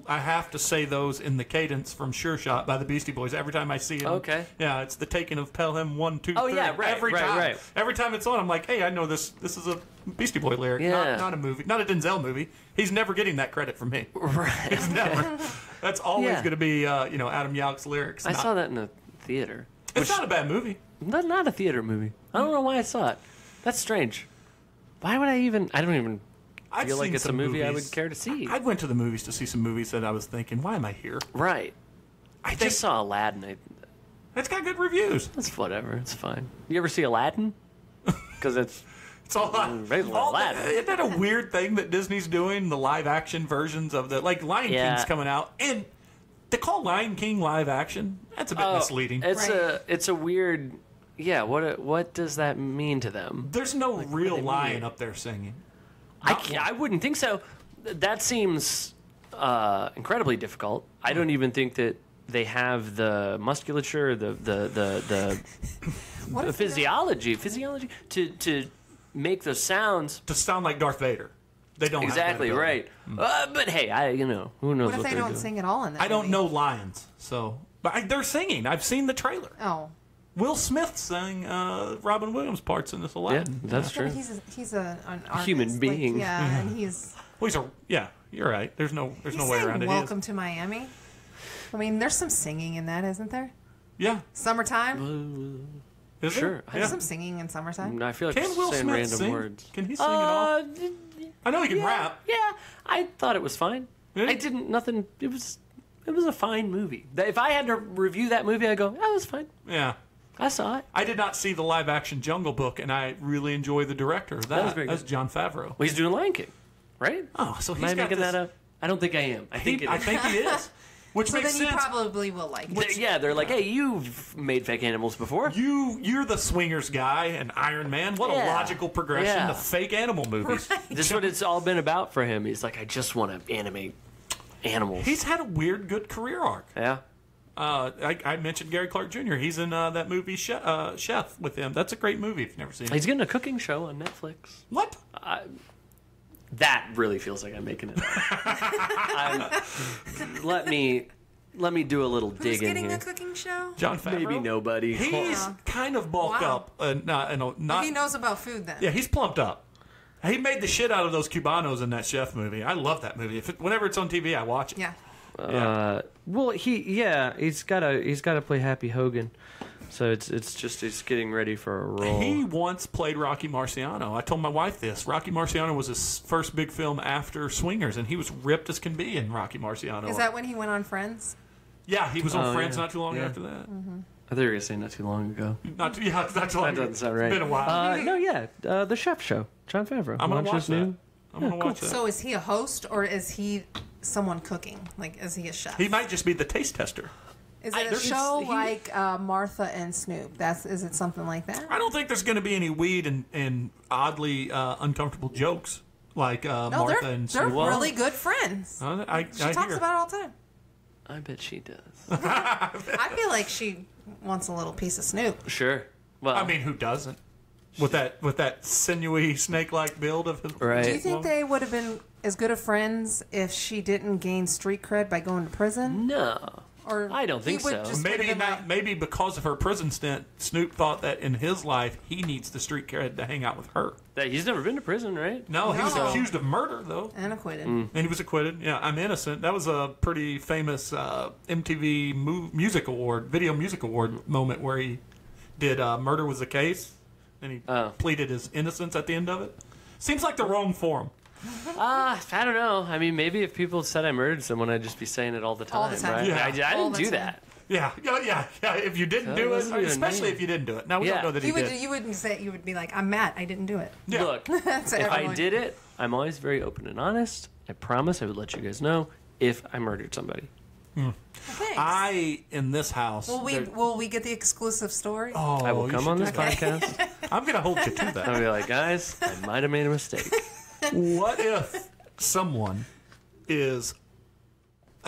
I have to say those in the cadence from Sure Shot by the Beastie Boys every time I see it. Okay. Yeah, it's The Taking of Pelham 1, 2, 3. Oh, yeah, right, Every right, time. right. Every time it's on, I'm like, hey, I know this. This is a Beastie Boy lyric, Yeah. not a movie, not a Denzel movie. He's never getting that credit from me. Right. He's never. That's always Yeah. going to be, Adam Yauch's lyrics. I saw that in a theater. It's not a bad movie. Not a theater movie. I don't know why I saw it. That's strange. Why would I don't even I've feel like seen it's a some movie I movies. would care to see. I went to the movies to see some movies that I was thinking, why am I here? Right. I think- just saw Aladdin. It's got good reviews. That's whatever. It's fine. You ever see Aladdin? Because it's It's all, basically Aladdin. Isn't that a weird thing that Disney's doing? The live action versions of Lion Yeah. King's coming out, and to call Lion King live action, that's a bit misleading. It's a weird. Yeah. What does that mean to them? There's no real they lion mean? up there singing. I wouldn't think so. That seems incredibly difficult. I don't even think that they have the musculature, the What if physiology to make those sounds. To sound like Darth Vader. They don't Exactly have that right. ability. But hey, who knows What what if they they're don't doing. sing at all in that I don't movie? know lions, but they're singing. I've seen the trailer. Oh. Will Smith sang Robin Williams parts in this Yeah, Aladdin. that's Yeah, true. but he's an artist. Human being. Yeah, and he's Well, you're right. There's no he way sang around it. Welcome to Miami. I mean, there's some singing in that, isn't there? Yeah. Summertime. Is Sure. there? There's Yeah. some singing in summertime. I feel like Can Will saying Smith random sing? words. Can he sing at all? I know he can yeah, rap. Yeah, I thought it was fine. Really? I didn't. Nothing. It was a fine movie. If I had to review that movie, I'd go, that was fine. Yeah. I saw it. I did not see the live action Jungle Book, and I really enjoy the director of that. was very That's good. John Favreau. Well, he's doing Lion King, right? Oh, so Am he's I got making this, that up? I don't think I am. I think I think he is. Which So makes then you sense. probably will like it. Yeah, they're like, hey, you've made fake animals before. You're the swingers guy and Iron Man. What a Yeah. logical progression Yeah. to fake animal movies. This is what it's all been about for him. He's like, I just want to animate animals. He's had a weird, good career arc. Yeah. I mentioned Gary Clark Jr. He's in that movie Chef with him. That's a great movie if you've never seen it. He's getting a cooking show on Netflix. What? That really feels like I'm making it up. Let me do a little Who's dig in getting here. a cooking show? John Favreau? Maybe nobody. He's kind of bulked Wow. up. Not He knows about food then. Yeah, he's plumped up. He made the shit out of those Cubanos in that Chef movie. I love that movie. Whenever it's on TV, I watch it. Yeah. Well, he's got to play Happy Hogan, so he's getting ready for a role. He once played Rocky Marciano. I told my wife this. Rocky Marciano was his first big film after Swingers, and he was ripped as can be in Rocky Marciano. Is that when he went on Friends? Yeah, he was on Oh, Friends yeah. not too long Yeah. after that. I thought you were gonna say not too long ago. Not too long. That doesn't sound right. It's been a while. No, yeah, the Chef Show, John Favreau. I'm gonna watch Launches that. new- I'm gonna watch that. So is he a host or is he someone cooking? Like, is he a chef? He might just be the taste tester. Is it a there's- show he- like Martha and Snoop? Is it something like that? I don't think there's going to be any weed and oddly uncomfortable jokes like No, Martha they're and they're Sue. really good friends. I She talks hear. about it all the time. I bet she does. I feel like she wants a little piece of Snoop. Sure. Well, I mean, who doesn't? With that sinewy snake-like build of his. right. Do you think they would have been as good of friends if she didn't gain street cred by going to prison? No. Or I don't think he would so. just put Maybe him not. out- Maybe because of her prison stint, Snoop thought that in his life he needs the street cred to hang out with her. That he's never been to prison, right? No, he was No. accused of murder though, and acquitted. and he was acquitted. Yeah, I'm innocent. That was a pretty famous MTV music award, video music award moment where he did "Murder Was the Case," and he pleaded his innocence at the end of it. Seems like the wrong forum. I don't know. I mean, maybe if people said I murdered someone, I'd just be saying it all the time, All the time. right? Yeah. I All didn't the do time. that. Yeah. If you didn't That do it, wasn't even especially me. if you didn't do it. Now we don't Yeah. know that he You would. did. You wouldn't say. You would be like, "I'm Matt. I didn't do it." Yeah. Look, That's if I everyone. did it, I'm always very open and honest. I promise I would let you guys know if I murdered somebody. Thanks. In this house. Will we get the exclusive story? Oh, I will you come should on this do that. podcast. I'm going to hold you to that. I'll be like, guys, I might have made a mistake. What if someone is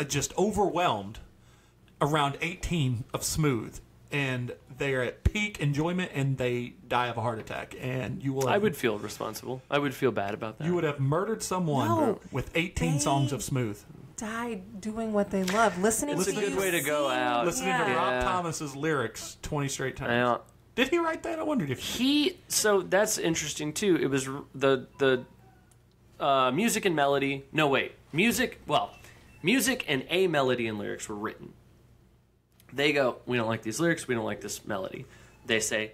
just overwhelmed around 18 of Smooth and they're at peak enjoyment and they die of a heart attack and you will have, I would feel responsible. I would feel bad about that. you would have murdered someone No. with 18 songs of Smooth. Died doing what they love, listening It's to a good you way to go sing. out. Listening to Yeah. Rob Yeah. Thomas's lyrics 20 straight times. Yeah. Did he write that? I wondered if So that's interesting too. It was the music and melody. No, wait. Music and a melody and lyrics were written. They go, we don't like these lyrics, we don't like this melody. They say,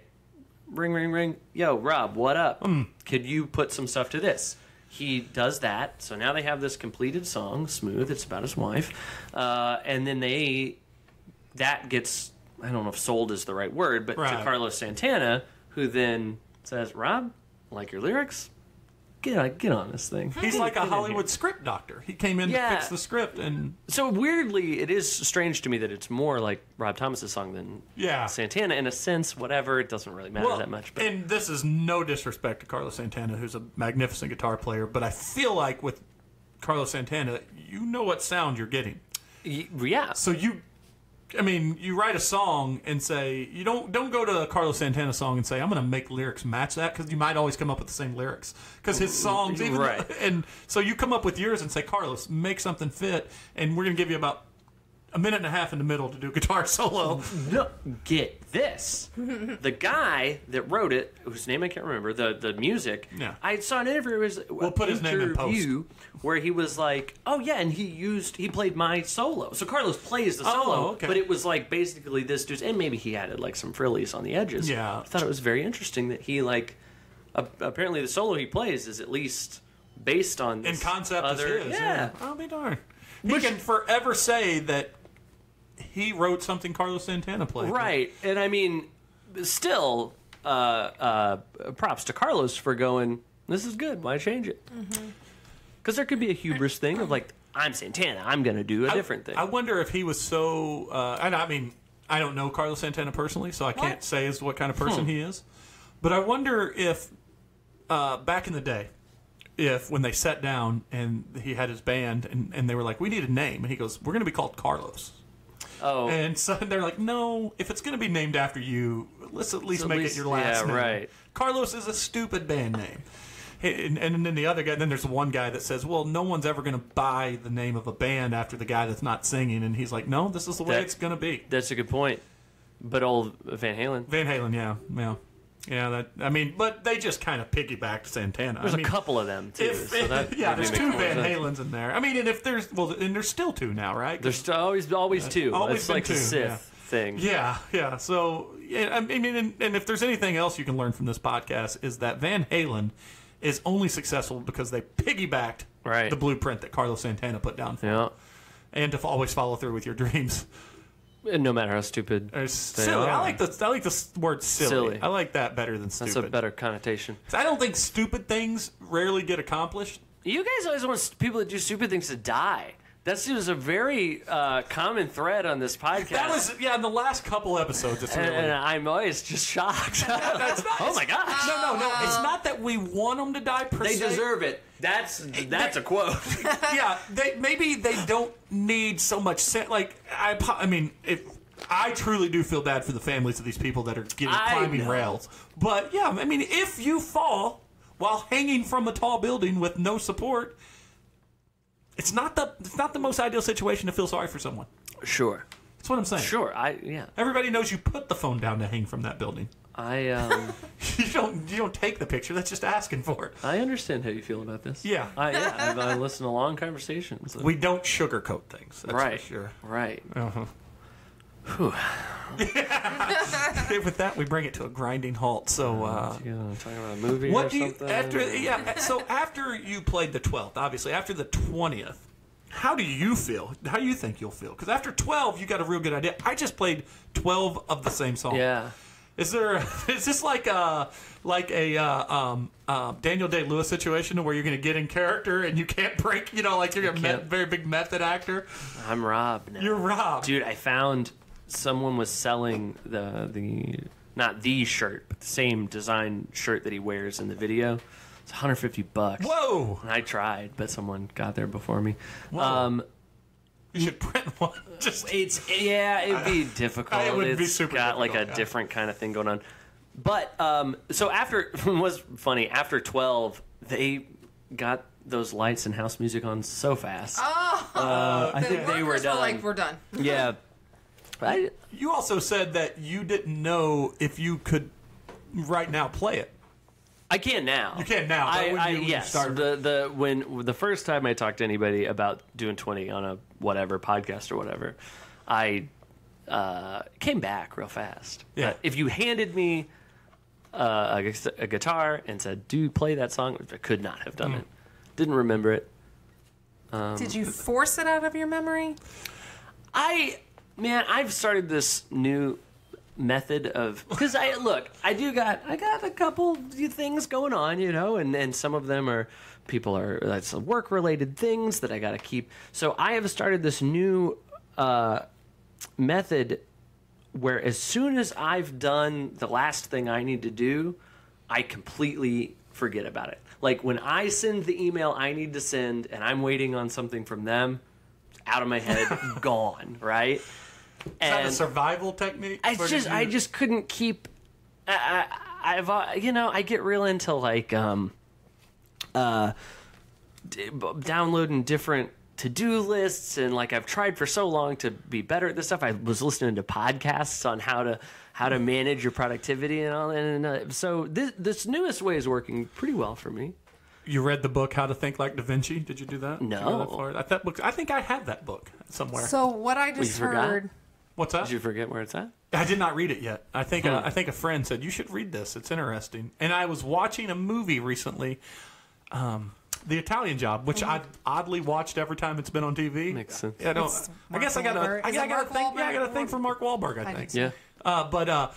ring, ring, ring. Yo, Rob, what up? Could you put some stuff to this? He does that. So now they have this completed song, Smooth. It's about his wife. And then that gets, I don't know if sold is the right word, but to Right. Carlos Santana, who then says, Rob, like your lyrics? Get on this thing. he's like a Get in Hollywood here. script doctor. He came in Yeah. to fix the script and So weirdly, it is strange to me that it's more like Rob Thomas's song than yeah. Santana. In a sense, whatever, it doesn't really matter that much. But And this is no disrespect to Carlos Santana, who's a magnificent guitar player, but I feel like with Carlos Santana, you know what sound you're getting. yeah, So you write a song and say you don't go to a Carlos Santana song and say I'm going to make lyrics match that because you might always come up with the same lyrics because his songs even Right. and so you come up with yours and say Carlos make something fit and we're going to give you about a minute and a half in the middle to do guitar solo. no, get this. The guy that wrote it, whose name I can't remember, the music. Yeah. I saw an interview. We'll put his name in post. interview where he was like, "Oh yeah," and he played my solo. So Carlos plays the Oh, solo, okay. but it was like basically this dude's, and maybe he added like some frillies on the edges. Yeah. I thought it was very interesting that he like apparently the solo he plays is at least based on In this concept other, is his. yeah. I'll be darned. He can forever say that he wrote something Carlos Santana played. Right, and I mean, still, props to Carlos for going, this is good, why change it? Because there could be a hubris thing of like, I'm Santana, I'm going to do a different thing. I wonder if he was so. And I mean, I don't know Carlos Santana personally, so I can't say as what kind of person he is. But I wonder if back in the day, if when they sat down and he had his band and they were like, we need a name, and he goes, we're going to be called Carlos. oh, And so they're like, no, if it's going to be named after you, let's at least at make least- it your last yeah, name. right. Carlos is a stupid band name. And then the other guy, then there's one guy that says, well, no one's ever going to buy the name of a band after the guy that's not singing. And he's like, no, this is the way That- it's going to be. that's a good point. But old Van Halen, Van Halen, yeah. But they just kind of piggybacked Santana. there's I mean, a couple of them too. so that yeah, maybe there's makes two more Van sense. Halens in there. I mean, and if there's, and there's still two now, right? There's always two. always It's been like two, the Sith yeah. thing. Yeah. So, I mean, and if there's anything else you can learn from this podcast is that Van Halen is only successful because they piggybacked Right. the blueprint that Carlos Santana put down for them. Yeah. And to always follow through with your dreams. And no matter how stupid. It's silly. I like the word silly. Silly. I like that better than stupid. That's a better connotation. I don't think stupid things rarely get accomplished. You guys always want people that do stupid things to die. That seems a very common thread on this podcast. That was in the last couple episodes. It's really. and I'm always just shocked. That's not, Oh my gosh! No. It's not that we want them to die per They se. deserve it. That's a quote. Yeah, maybe they don't need so much. I mean, if I truly do feel bad for the families of these people that are climbing know. rails. But yeah, I mean, if you fall while hanging from a tall building with no support, it's not the most ideal situation to feel sorry for someone. Sure. That's what I'm saying. Sure, Everybody knows you put the phone down to hang from that building. You don't take the picture. That's just asking for it. I understand how you feel about this. Yeah. I listen to long conversations. We don't sugarcoat things. That's right. for sure. Right. Uh-huh. With that, we bring it to a grinding halt. So, talking about a movie what or do you something? So after you played the 12th, obviously after the 20th, how do you feel? How do you think you'll feel? Because after 12, you got a real good idea. I just played 12 of the same song. Yeah. Is this like a Daniel Day-Lewis situation where you're going to get in character and you can't break? Like you're a very big method actor. I'm Rob now. You're Rob, dude. I found someone was selling the not the shirt, but the same design shirt that he wears in the video. It's $150. Whoa! And I tried, but someone got there before me. You should print one. It'd be difficult. It would be It's super got like a difficult, different kind of thing going on. But so after it was funny. After 12, they got those lights and house music on so fast. I think they were done. Like, we're done. Yeah. You also said that you didn't know if you could right now play it. I can now. You can now. But when you started... when the first time I talked to anybody about doing 20 on a whatever podcast or whatever, I came back real fast. Yeah. If you handed me a guitar and said, "Do you play that song?" I could not have done it. Didn't remember it. Did you force it out of your memory? I've started this new method of, because I got a couple things going on, and some of them are that's work related things that I got to keep. So I have started this new method where as soon as I've done the last thing I need to do, I completely forget about it. Like when I send the email I need to send and I'm waiting on something from them, it's out of my head, gone, right? Is that a survival technique? I just couldn't keep. I get real into like downloading different to-do lists, and like I've tried for so long to be better at this stuff. I was listening to podcasts on how to manage your productivity and all, and so this newest way is working pretty well for me. You read the book How to Think Like Da Vinci? Did you do that? No. Did you go that far? I think I have that book somewhere. So what I just heard. What's that? Did you forget where it's at? I did not read it yet. I think a friend said you should read this. It's interesting. And I was watching a movie recently, The Italian Job, which I've oddly watched every time it's been on TV. Makes sense. I guess I got a thing for Mark Wahlberg. I think. Yeah. The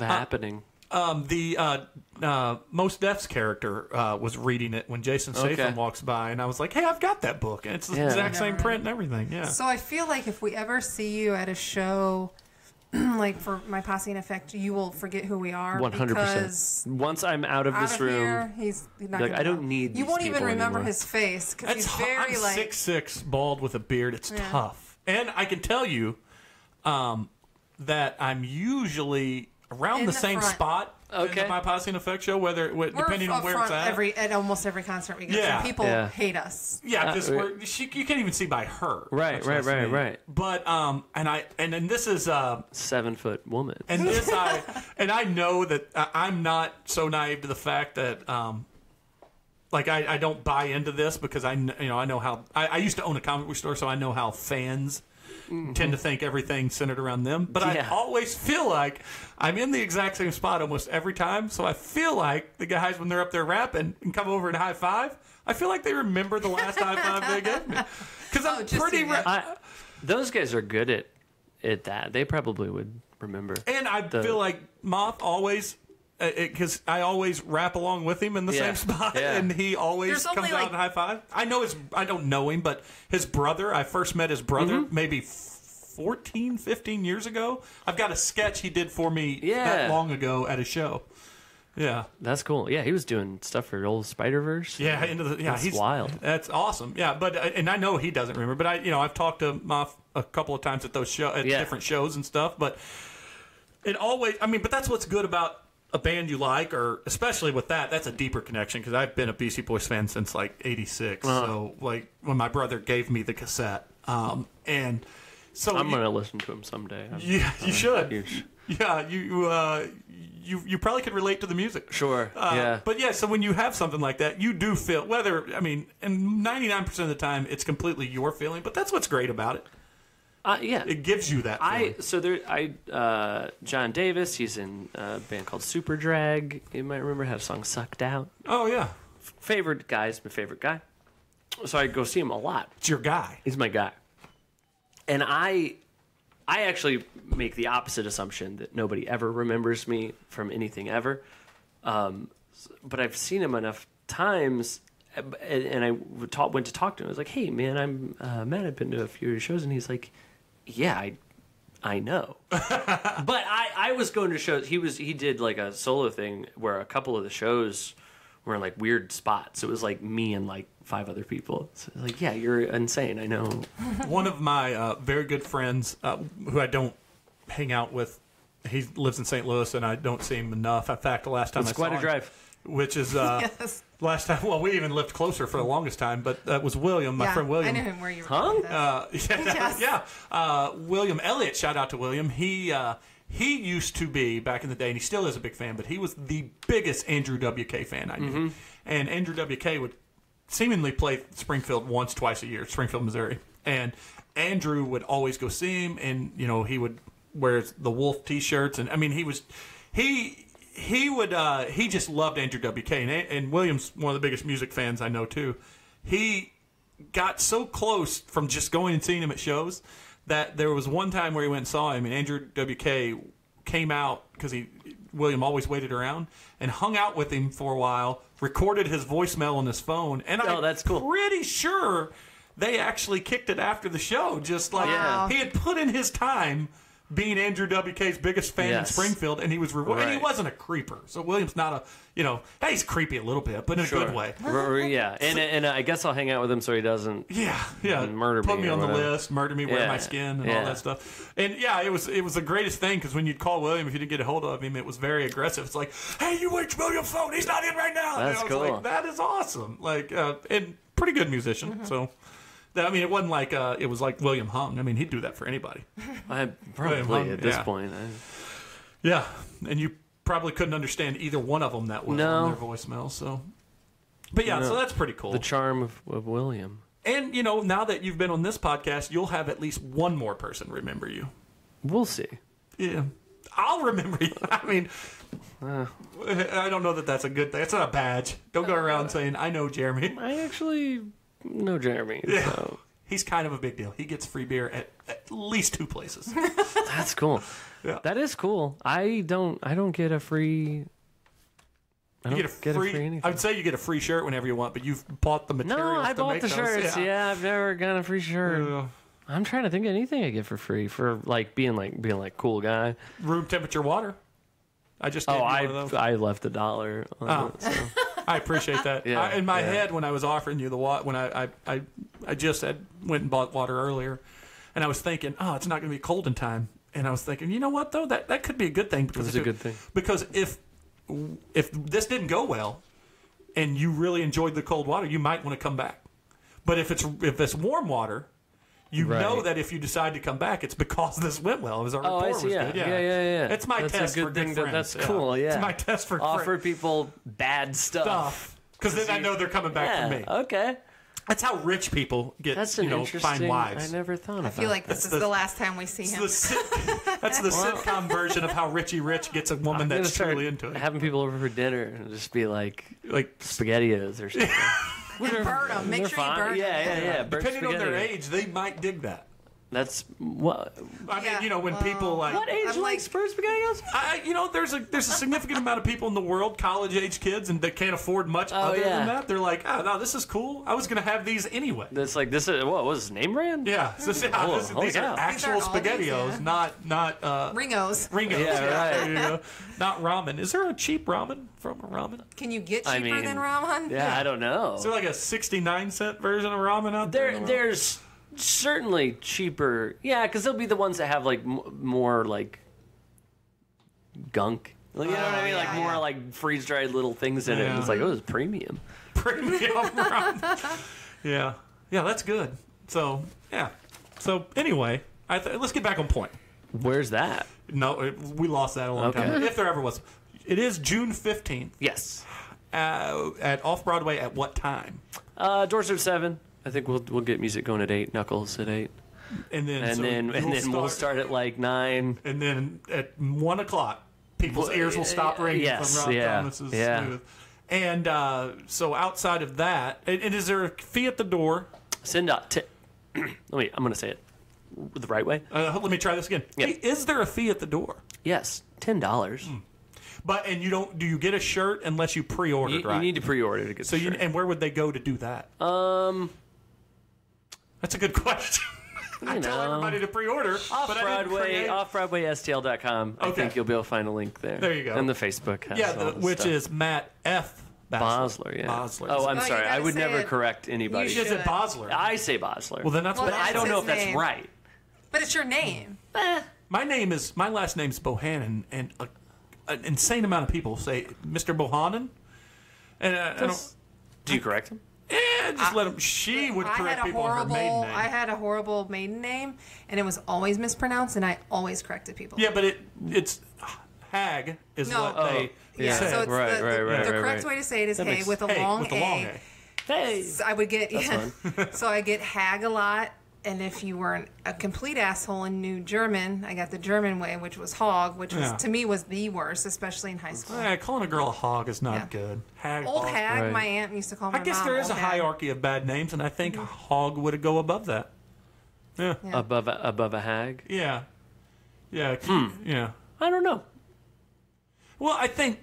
Happening. The Most Deaf's character was reading it when Jason Statham walks by, and I was like, "Hey, I've got that book, and it's the exact same print and everything." Yeah. So I feel like if we ever see you at a show, like for my Posse in Effect, you will forget who we are. 100%. Once I'm out of this room, here, he's not like, I don't need. You won't even remember anymore. his face because he's very I'm like 6'6", bald with a beard. It's tough, and I can tell you that I'm usually around the same front. spot. In my Posse in Effect show, depending on where it's at. At almost every concert we get to. People hate us. Yeah, you can't even see by her. Right. But and this is 7-foot woman. And this I know that I'm not so naive to the fact that I don't buy into this because I know how I used to own a comic book store, so I know how fans tend to think everything's centered around them. But I always feel like I'm in the exact same spot almost every time. So I feel like the guys, when they're up there rapping and come over and high five, I feel like they remember the last high five they gave me. Because I'm pretty... those guys are good at that. They probably would remember. And I feel like Moth always... Because I always rap along with him in the same spot, and he always comes out and high five. I don't know him, but his brother, I first met his brother maybe 14, 15 years ago. I've got a sketch he did for me that long ago at a show. Yeah, that's cool. Yeah, he was doing stuff for old Spider-Verse. Yeah, he's wild. That's awesome. Yeah, but and I know he doesn't remember, but I've talked to Moth a couple of times at those different shows and stuff. But it always, but that's what's good about a band you like, or especially with that's a deeper connection because I've been a Beastie Boys fan since like '86. So like when my brother gave me the cassette, and So I'm gonna listen to him someday. Yeah, you should. Huge. Yeah, you probably could relate to the music. Sure. Yeah. But yeah, so when you have something like that, you do feel and 99% of the time it's completely your feeling. But that's what's great about it. Yeah. It gives you that feeling. John Davis, he's in a band called Super Drag. You might remember, had a song Sucked Out. Oh yeah, Favorite guy's my favorite guy. So I go see him a lot. it's your guy. He's my guy. And I actually make the opposite assumption that nobody ever remembers me from anything ever. But I've seen him enough times, and I went to talk to him. I was like, "Hey, man, I'm Matt. I've been to a few of your shows," and he's like, "Yeah, I know." But I was going to shows. He did like a solo thing where a couple of the shows were in like weird spots. It was like me and like 5 other people. So like, yeah, you're insane. I know. One of my very good friends, who I don't hang out with, he lives in St. Louis, and I don't see him enough. In fact, the last time It's I quite saw a drive. him, which is Yes. last time. Well, we even lived closer for the longest time, but that was William, my friend William. I knew him where you were. Huh? Going with that. Yeah. William Elliott. Shout out to William. He used to be back in the day, and he still is a big fan. But he was the biggest Andrew WK fan I knew, and Andrew WK would seemingly play Springfield once, twice a year, Springfield, Missouri. And Andrew would always go see him, and he would wear the Wolf T-shirts, and I mean he just loved Andrew WK, and William's one of the biggest music fans I know too. He got so close from just going and seeing him at shows that there was one time where he went and saw him, and Andrew WK came out because William always waited around and hung out with him for a while, recorded his voicemail on his phone, and that's cool. Pretty sure they actually kicked it after the show, just like Wow. he had put in his time being Andrew WK's biggest fan in Springfield, and he was rewarded. And he wasn't a creeper, so William's not hey, he's creepy a little bit, but in a good way. Yeah, and I guess I'll hang out with him so he doesn't. Yeah, murder Put me me or on the whatever. list, murder me, wear my skin, and all that stuff. And yeah, it was the greatest thing because when you'd call William, if you didn't get a hold of him, it was very aggressive. It's like, hey, you wait William's phone. He's not in right now. That's and I was cool. like, that is awesome. Like, and pretty good musician. So. I mean, it wasn't like it was like William Hung. I mean, he'd do that for anybody. Probably at this point. Yeah, and you probably couldn't understand either one of them that well on their voicemail. So, but yeah, so that's pretty cool. The charm of William. And now that you've been on this podcast, you'll have at least one more person remember you. We'll see. Yeah, I'll remember you. I mean, I don't know that that's a good thing. It's not a badge. Don't go around saying I know Jeremy. I actually know Jeremy. Yeah. So. He's kind of a big deal. He gets free beer at least 2 places. That's cool. Yeah. That is cool. I don't get a free. I don't get a free anything. I would say you get a free shirt whenever you want, but you've bought the materials. No, I to bought make the those. shirts. Yeah, I've never got a free shirt. I'm trying to think of anything I get for free for being cool guy. Room temperature water. I just gave you one of those. I left $1 on it. So. I appreciate that. Yeah, in my head, when I was offering you the water, when I just went and bought water earlier, and I was thinking, oh, it's not going to be cold in time. And I was thinking, you know what though, that could be a good thing because It's a good thing. Because if this didn't go well, and you really enjoyed the cold water, you might want to come back. But if it's warm water, you know that if you decide to come back, it's because this went well. It was our report was good. Yeah. It's my That's test a good for thing. good friends. That's cool. Yeah. It's my test for offer people bad stuff. Because then I know they're coming back from me. Okay. That's how rich people get, That's an interesting. find wives. I never thought of I feel like this is the last time we see him. That's the sitcom version of how Richie Rich gets a woman that's truly into it. Having people over for dinner and just be like SpaghettiOs or something. And burn them. Make sure you burn them. Yeah. Burn Depending on their SpaghettiOs. age, they might dig that. That's what. I mean, when people like What age I'm likes burn SpaghettiOs? there's a significant amount of people in the world, college age kids, and they can't afford much other than that. They're like, oh no, this is cool. I was going to have these anyway. That's like this is what was his name brand? Yeah, these are actual SpaghettiOs, not Ringos. Ringos. Yeah, right. Not ramen. Is there a cheap ramen from a ramen? Can you get cheaper than ramen? Yeah, I don't know. Is there like a 69-cent version of ramen out there? There's certainly cheaper. Yeah, because they'll be the ones that have like more like gunk. Like, you know what I mean? Like more like freeze dried little things in it. And it's like, oh, it's premium. Premium ramen. Yeah, that's good. So yeah. So anyway, Let's get back on point. Where's that? No, we lost that a long time ago, if there ever was. It is June 15th. Yes. At Off-Broadway at what time? Doors are at 7. I think we'll get music going at 8. Knuckles at 8. And then We'll start at like 9. And then at 1 o'clock, people's ears will stop ringing from Rob Thomas's Smooth. And so outside of that, and is there a fee at the door? I'm going to say it the right way. Let me try this again. Yeah. Hey, is there a fee at the door? Yes, $10. But do you get a shirt unless you pre-order? You need to pre-order to get the shirt. And where would they go to do that? That's a good question. I tell everybody to pre-order. Off-BroadwaySTL.com. I think you'll be able to find a link there. There you go. And the Facebook has which is Matt F. Basler, yeah. Basler. Oh, I'm No, sorry. you I gotta would say never it. correct anybody. You Is it Basler? I say Basler. Well, then that's what I don't know if his that's name. right. But it's your name. my last name's Bohannon, and an insane amount of people say Mr. Bohannon. And I don't. Do you correct him? Just let him. She would correct people on her maiden name. I had a horrible maiden name, and it was always mispronounced, and I always corrected people. Yeah, but it's Hag is No. what they Yeah, say. so it's Right, the right, correct right. way to say it is That hey makes- with a Hey, long with the A. long A. Hey. So I would get so I get hag a lot, and if you were a complete asshole and knew German, I got the German way, which was hog, which was to me was the worst, especially in high school. Calling a girl a hog is not Yeah. good. Hag, Old hog. hag, Right. my aunt used to call my I guess mom there is a old hag. hierarchy of bad names, and I think hog would go above that. Yeah. Yeah. Above a hag? Yeah. Yeah. Yeah. I don't know. Well, I think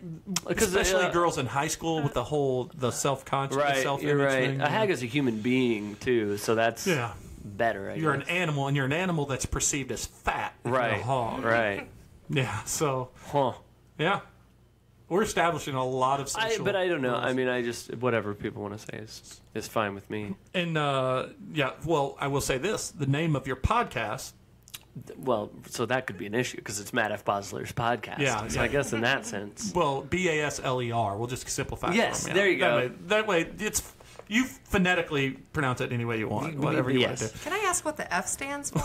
especially uh, girls in high school with the self-conscious, Right, self-image you're right. thing. A hag is a human being, too, so that's better, I You're an guess. animal, and you're an animal that's perceived as fat. You're a Right, hog. right. Yeah. So. Huh. Yeah. We're establishing a lot of social. But I don't know. rules. I mean, I just whatever people want to say is fine with me. And well, I will say this: the name of your podcast. Well, so that could be an issue because it's Matt F. Basler's podcast. Yeah, So yeah. I guess in that sense. Well, Basler. We'll just simplify. Yes, it for 'em, there you go. That way, it's you phonetically pronounce it any way you want, whatever you want to Yes. do. Can I ask what the F stands for?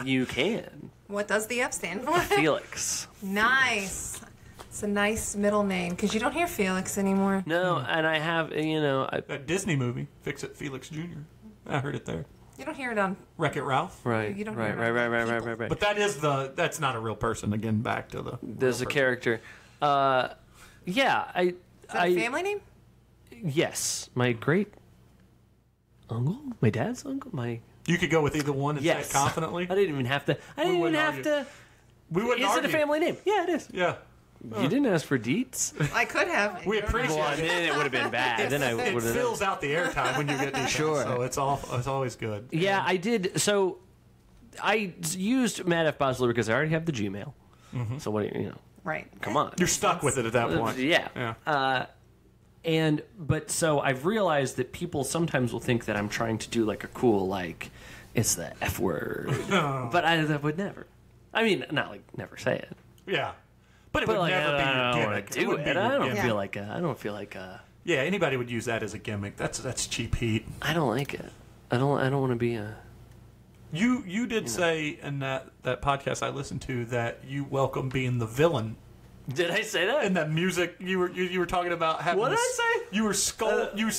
You can. What does the F stand for? Felix. Nice. It's a nice middle name because you don't hear Felix anymore. No, and I have, That Disney movie, Fix It Felix Jr. I heard it there. You don't hear it on. Wreck-It Ralph. right, You don't right, hear right, about right, right, people. right, right. But that's not a real person. Again, back to the. There's a real person. character. Yeah, Is that a family name? Yes, my great uncle, my dad's uncle, my You could go with either one and say yes, it confidently. I didn't even have to. I didn't even wouldn't have argue. to. We wouldn't Is it argue. a family name? Yeah, it is. Yeah. You didn't ask for deets. I could have. We appreciate Well, it. then it would have been bad. Then I It would have. fills out the airtime when you get these Sure. things, so it's always good. Yeah, I did. So I used Matt F. Basler because I already have the Gmail. So what do you know? Right. Come on. You're stuck with it at that point. Yeah. Yeah. But so I've realized that people sometimes will think that I'm trying to do like a cool, like, it's the F word. But I would never. I mean, not like never say it. Yeah. But it But would like, never be I your don't gimmick. want to do would it. be I your don't gimmick. feel like I don't feel like Yeah, anybody would use that as a gimmick. That's cheap heat. I don't like it. I don't want to be a. You did say in that podcast I listened to that you welcome being the villain. Did I say that? In that music you were talking about having. What did this- I say? You were you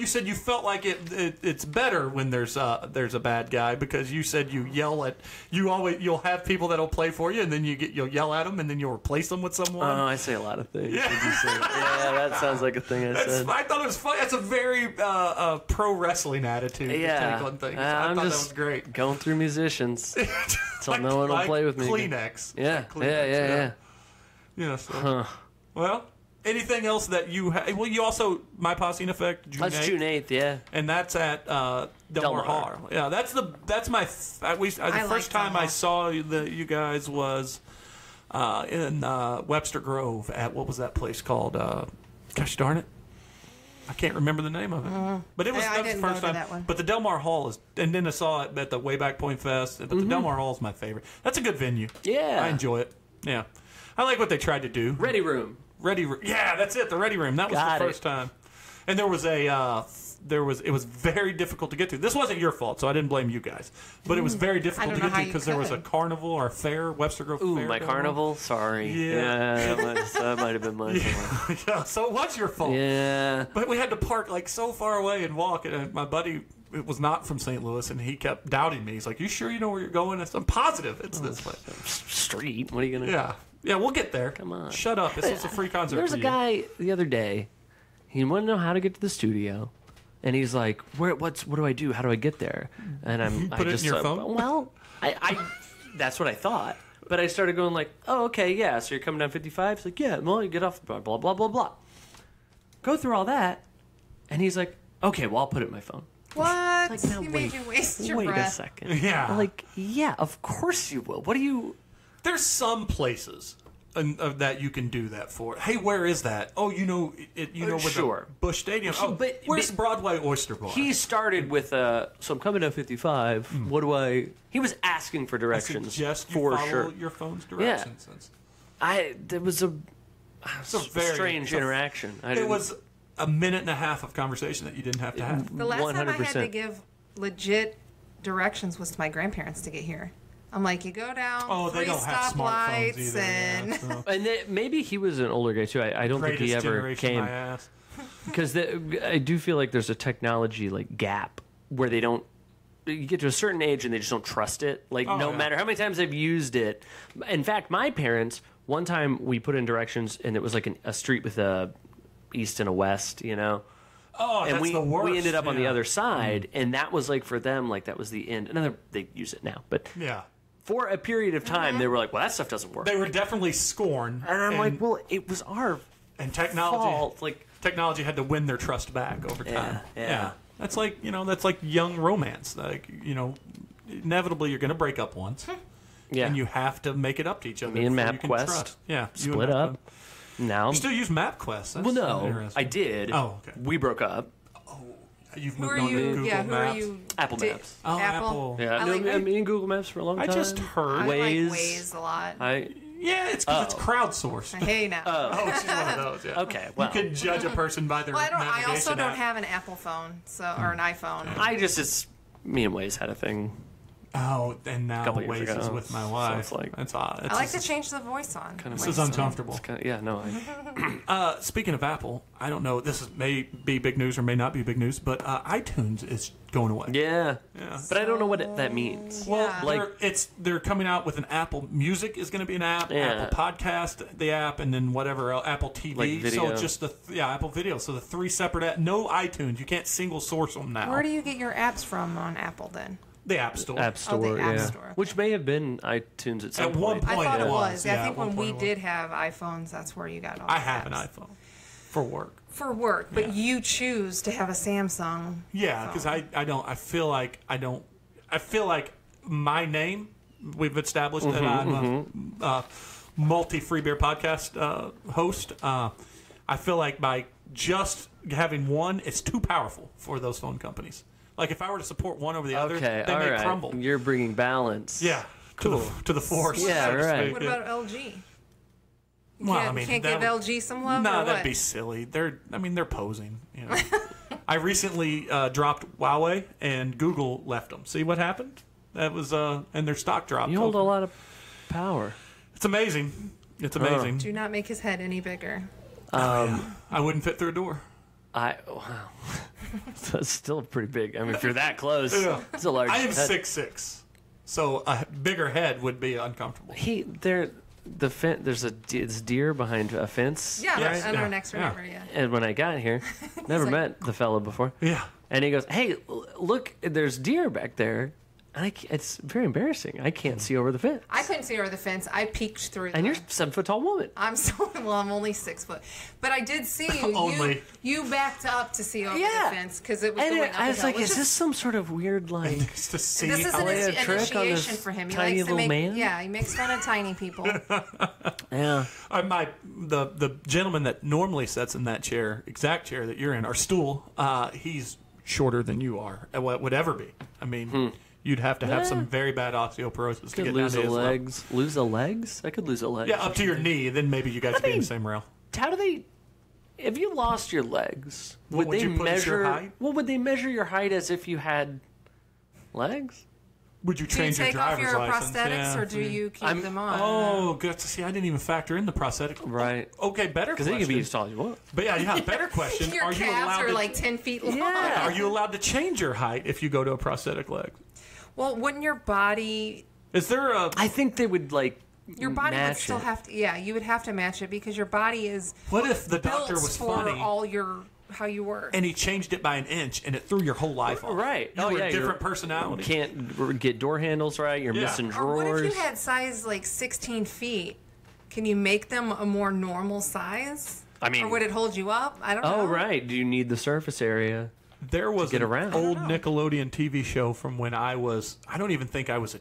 said you felt like it's better when there's a bad guy because you said you yell at you'll have people that'll play for you and then you'll yell at them and then you'll replace them with someone. Oh, I say a lot of things. Yeah. Did you say that? Yeah, that sounds like a thing I said. I thought it was funny. That's a very pro wrestling attitude to Yeah. take on things. I'm I thought that just was great. Going through musicians. Till no one will play with me. Kleenex. Yeah, Kleenex, yeah. Yeah. So. Well, anything else that you have? Well, you also My Posse in Effect. June That's 8th, June 8th, yeah. and that's at Del Mar Hall. Yeah, that's my the first time I saw you guys was in Webster Grove at what was that place called? Gosh darn it. I can't remember the name of it, but it was I that was didn't the first go to time. that one. But the Del Mar Hall is, and then I saw it at the Wayback Point Fest. But the Del Mar Hall is my favorite. That's a good venue. Yeah. I enjoy it. Yeah, I like what they tried to do. Ready Room. Yeah, that's it. The Ready Room. That was Got the it. first time, and there was a it was very difficult to get to. This wasn't your fault, so I didn't blame you guys. But it was very difficult to don't know get how to you because there was a could. carnival or a fair, Webster Grove Ooh, Fair. my going on. carnival. Sorry. Yeah. That might have been my fault. Yeah, so it was your fault. Yeah. But we had to park like so far away and walk. And my buddy was not from St. Louis, and he kept doubting me. He's like, "You sure you know where you're going?" I said, "I'm positive it's this way." Street. What are you gonna? Yeah, yeah, we'll get there. Come on. Shut up. This was a free concert. There's for a you. guy the other day. He wanted to know how to get to the studio, and he's like, What do I do? How do I get there?" And I Put it just in your phone? Well, I that's what I thought. But I started going like, "Oh, okay, yeah. So you're coming down 55?" He's like, "Yeah. Well, you get off blah blah blah blah blah." Go through all that, and he's like, "Okay, well, I'll put it in my phone." What? Like, now, You made you waste your Wait breath. a second. Yeah. I'm like, yeah, of course you will. What do you? There's some places that you can do that for. Hey, where is that? Oh, you know where Sure. the Busch Stadium. Oh, But- where's but- Broadway Oyster Bar? He started with so I'm coming down 55. What do I? He was asking for I directions suggest you for follow sure. your phone's directions. There was a It's a very strange interaction. It was a minute and a half of conversation that you didn't have to have. The last time I had to 100%. give legit directions was to my grandparents to get here. I'm like, you go down Oh, they 3 don't have smartphones stoplights either. and Yeah, so. And maybe he was an older guy too. I don't think Greatest he ever generation, came my ass. because I do feel like there's a technology like gap where they don't. You get to a certain age and they just don't trust it. Like Oh, no yeah. matter how many times they've used it. In fact, my parents one time we put in directions and it was like a street with a east and a west. You know. Oh, And that's the worst. we ended up on the yeah. other side, and that was like for them, like that was the end. Another they use it now, but Yeah. for a period of time, they were like, "Well, that stuff doesn't work." They were definitely scorned. and I'm like, "Well, it was our and technology, fault." Like, technology had to win their trust back over time. yeah. That's like that's like young romance. Like inevitably you're going to break up once, yeah, and you have to make it up to each other. Me and before you can MapQuest trust. Yeah, you split and up. MapQuest. Now, You still use MapQuest? That's well, no, interesting. I did. Oh, okay. We broke up. You've who moved are on to you? Google Yeah, who Maps. are you? Apple Maps. Oh, Apple. Yeah, I no, like- I mean Google Maps for a long I time. just heard. I Waze. like Waze a lot. Yeah, it's because it's crowdsourced. Hey now. Oh, she's one of those. Yeah. Okay, well. You can judge a person by their well, I navigation also don't app. have an Apple phone, or an iPhone. It's me and Waze had a thing. Oh, and now Couple years Waze is ago. with my So wife. it's like- That's odd. I like to change the voice on. This is uncomfortable. Yeah, no. Speaking of Apple, I don't know. May be big news or may not be big news, but iTunes is going away. Yeah. Yeah. But I don't know what that means. Well, Yeah. Like- they're coming out with an Apple Music is going to be an app, Yeah. Apple Podcast, the app, and then whatever else, Apple TV. Like video. So it's just Apple Video. So the 3 separate apps. No iTunes. You can't single source them now. Where do you get your apps from on Apple then? The App Store. App Store, App yeah. Store, okay. Which may have been iTunes at some At one point. I point thought it it was. was. Yeah, I at think one when point we it was. did have iPhones, that's where you got all. I the have an apps. iPhone for work. For work, but you choose to have a Samsung. Yeah, because I don't. I feel like I don't. I feel like my name. We've established that I'm a multi free beer podcast host. I feel like by just having one, it's too powerful for those phone companies. Like if I were to support one over the other, Okay, they all may right. crumble. You're bringing balance. Yeah, Cool. to the force. Yeah, so to right. speak. What about LG? You Well, can't, I mean, can't that give would- LG some love. No, or that'd what? be silly. They're posing. You know. I recently dropped Huawei, and Google left them. See what happened? That was and their stock dropped. You hold a lot of power. It's amazing. It's amazing. Do not make his head any bigger. I wouldn't fit through a door. Wow. That's still pretty big. I mean, if you're that close, Yeah. it's a large I am head. 6'6", so a bigger head would be uncomfortable. There's this deer behind a fence. Yeah, Yes, on yeah, our next door yeah. neighbor, yeah. And when I got here, never like- met the fellow before. Yeah. And he goes, "Hey, look, there's deer back there." And it's very embarrassing. I can't see over the fence. I couldn't see over the fence. I peeked through. And the, you're a 7-foot tall woman. I'm I'm only 6 foot, but I did see you. Only. You backed up to see over Yeah. the fence because it was And going up I was the hill, like, which "Is this some sort of weird like?" Just to see This is how an Play a trick on initiation this for him. He tiny likes to little make man? yeah. He makes fun of tiny people. Yeah. the gentleman that normally sits in that exact chair that you're in, or stool, he's shorter than you are. Would ever be. I mean, you'd have to have some very bad osteoporosis to Could get lose down a to his level. legs. Lose a legs? I could lose a leg. Yeah, up to your knee. Then maybe you guys would be in the same rail. How do they? if you lost your legs, Would they you put as your measure? height? Well, would they measure your height as if you had legs? Would you Do you change your take off driver's your license? prosthetics Yeah. or do you keep them on? Oh, good to see. I didn't even factor in the prosthetic. Right. Okay, better Because question. they can be as tall as you want. But yeah, better question. Your Are you calves allowed are to? like 10 feet long. Are you allowed to change your height if you go to a prosthetic leg? Well, wouldn't your body Is there a? I think they would like. Your body would match still it. have to, yeah, you would have to match it because your body is What if the built doctor was for funny all your how you were. and he changed it by an inch and it threw your whole life off? Right. You Oh, were yeah, a you're- different personality. Can't get door handles right. You're Yeah. missing Or what drawers. if you had size like 16 feet? Can you make them a more normal size? I mean- or would it hold you up? I don't know. Oh, right. Do you need the surface area? There was get an around. old I don't know. Nickelodeon TV show from when I was. I don't even think I was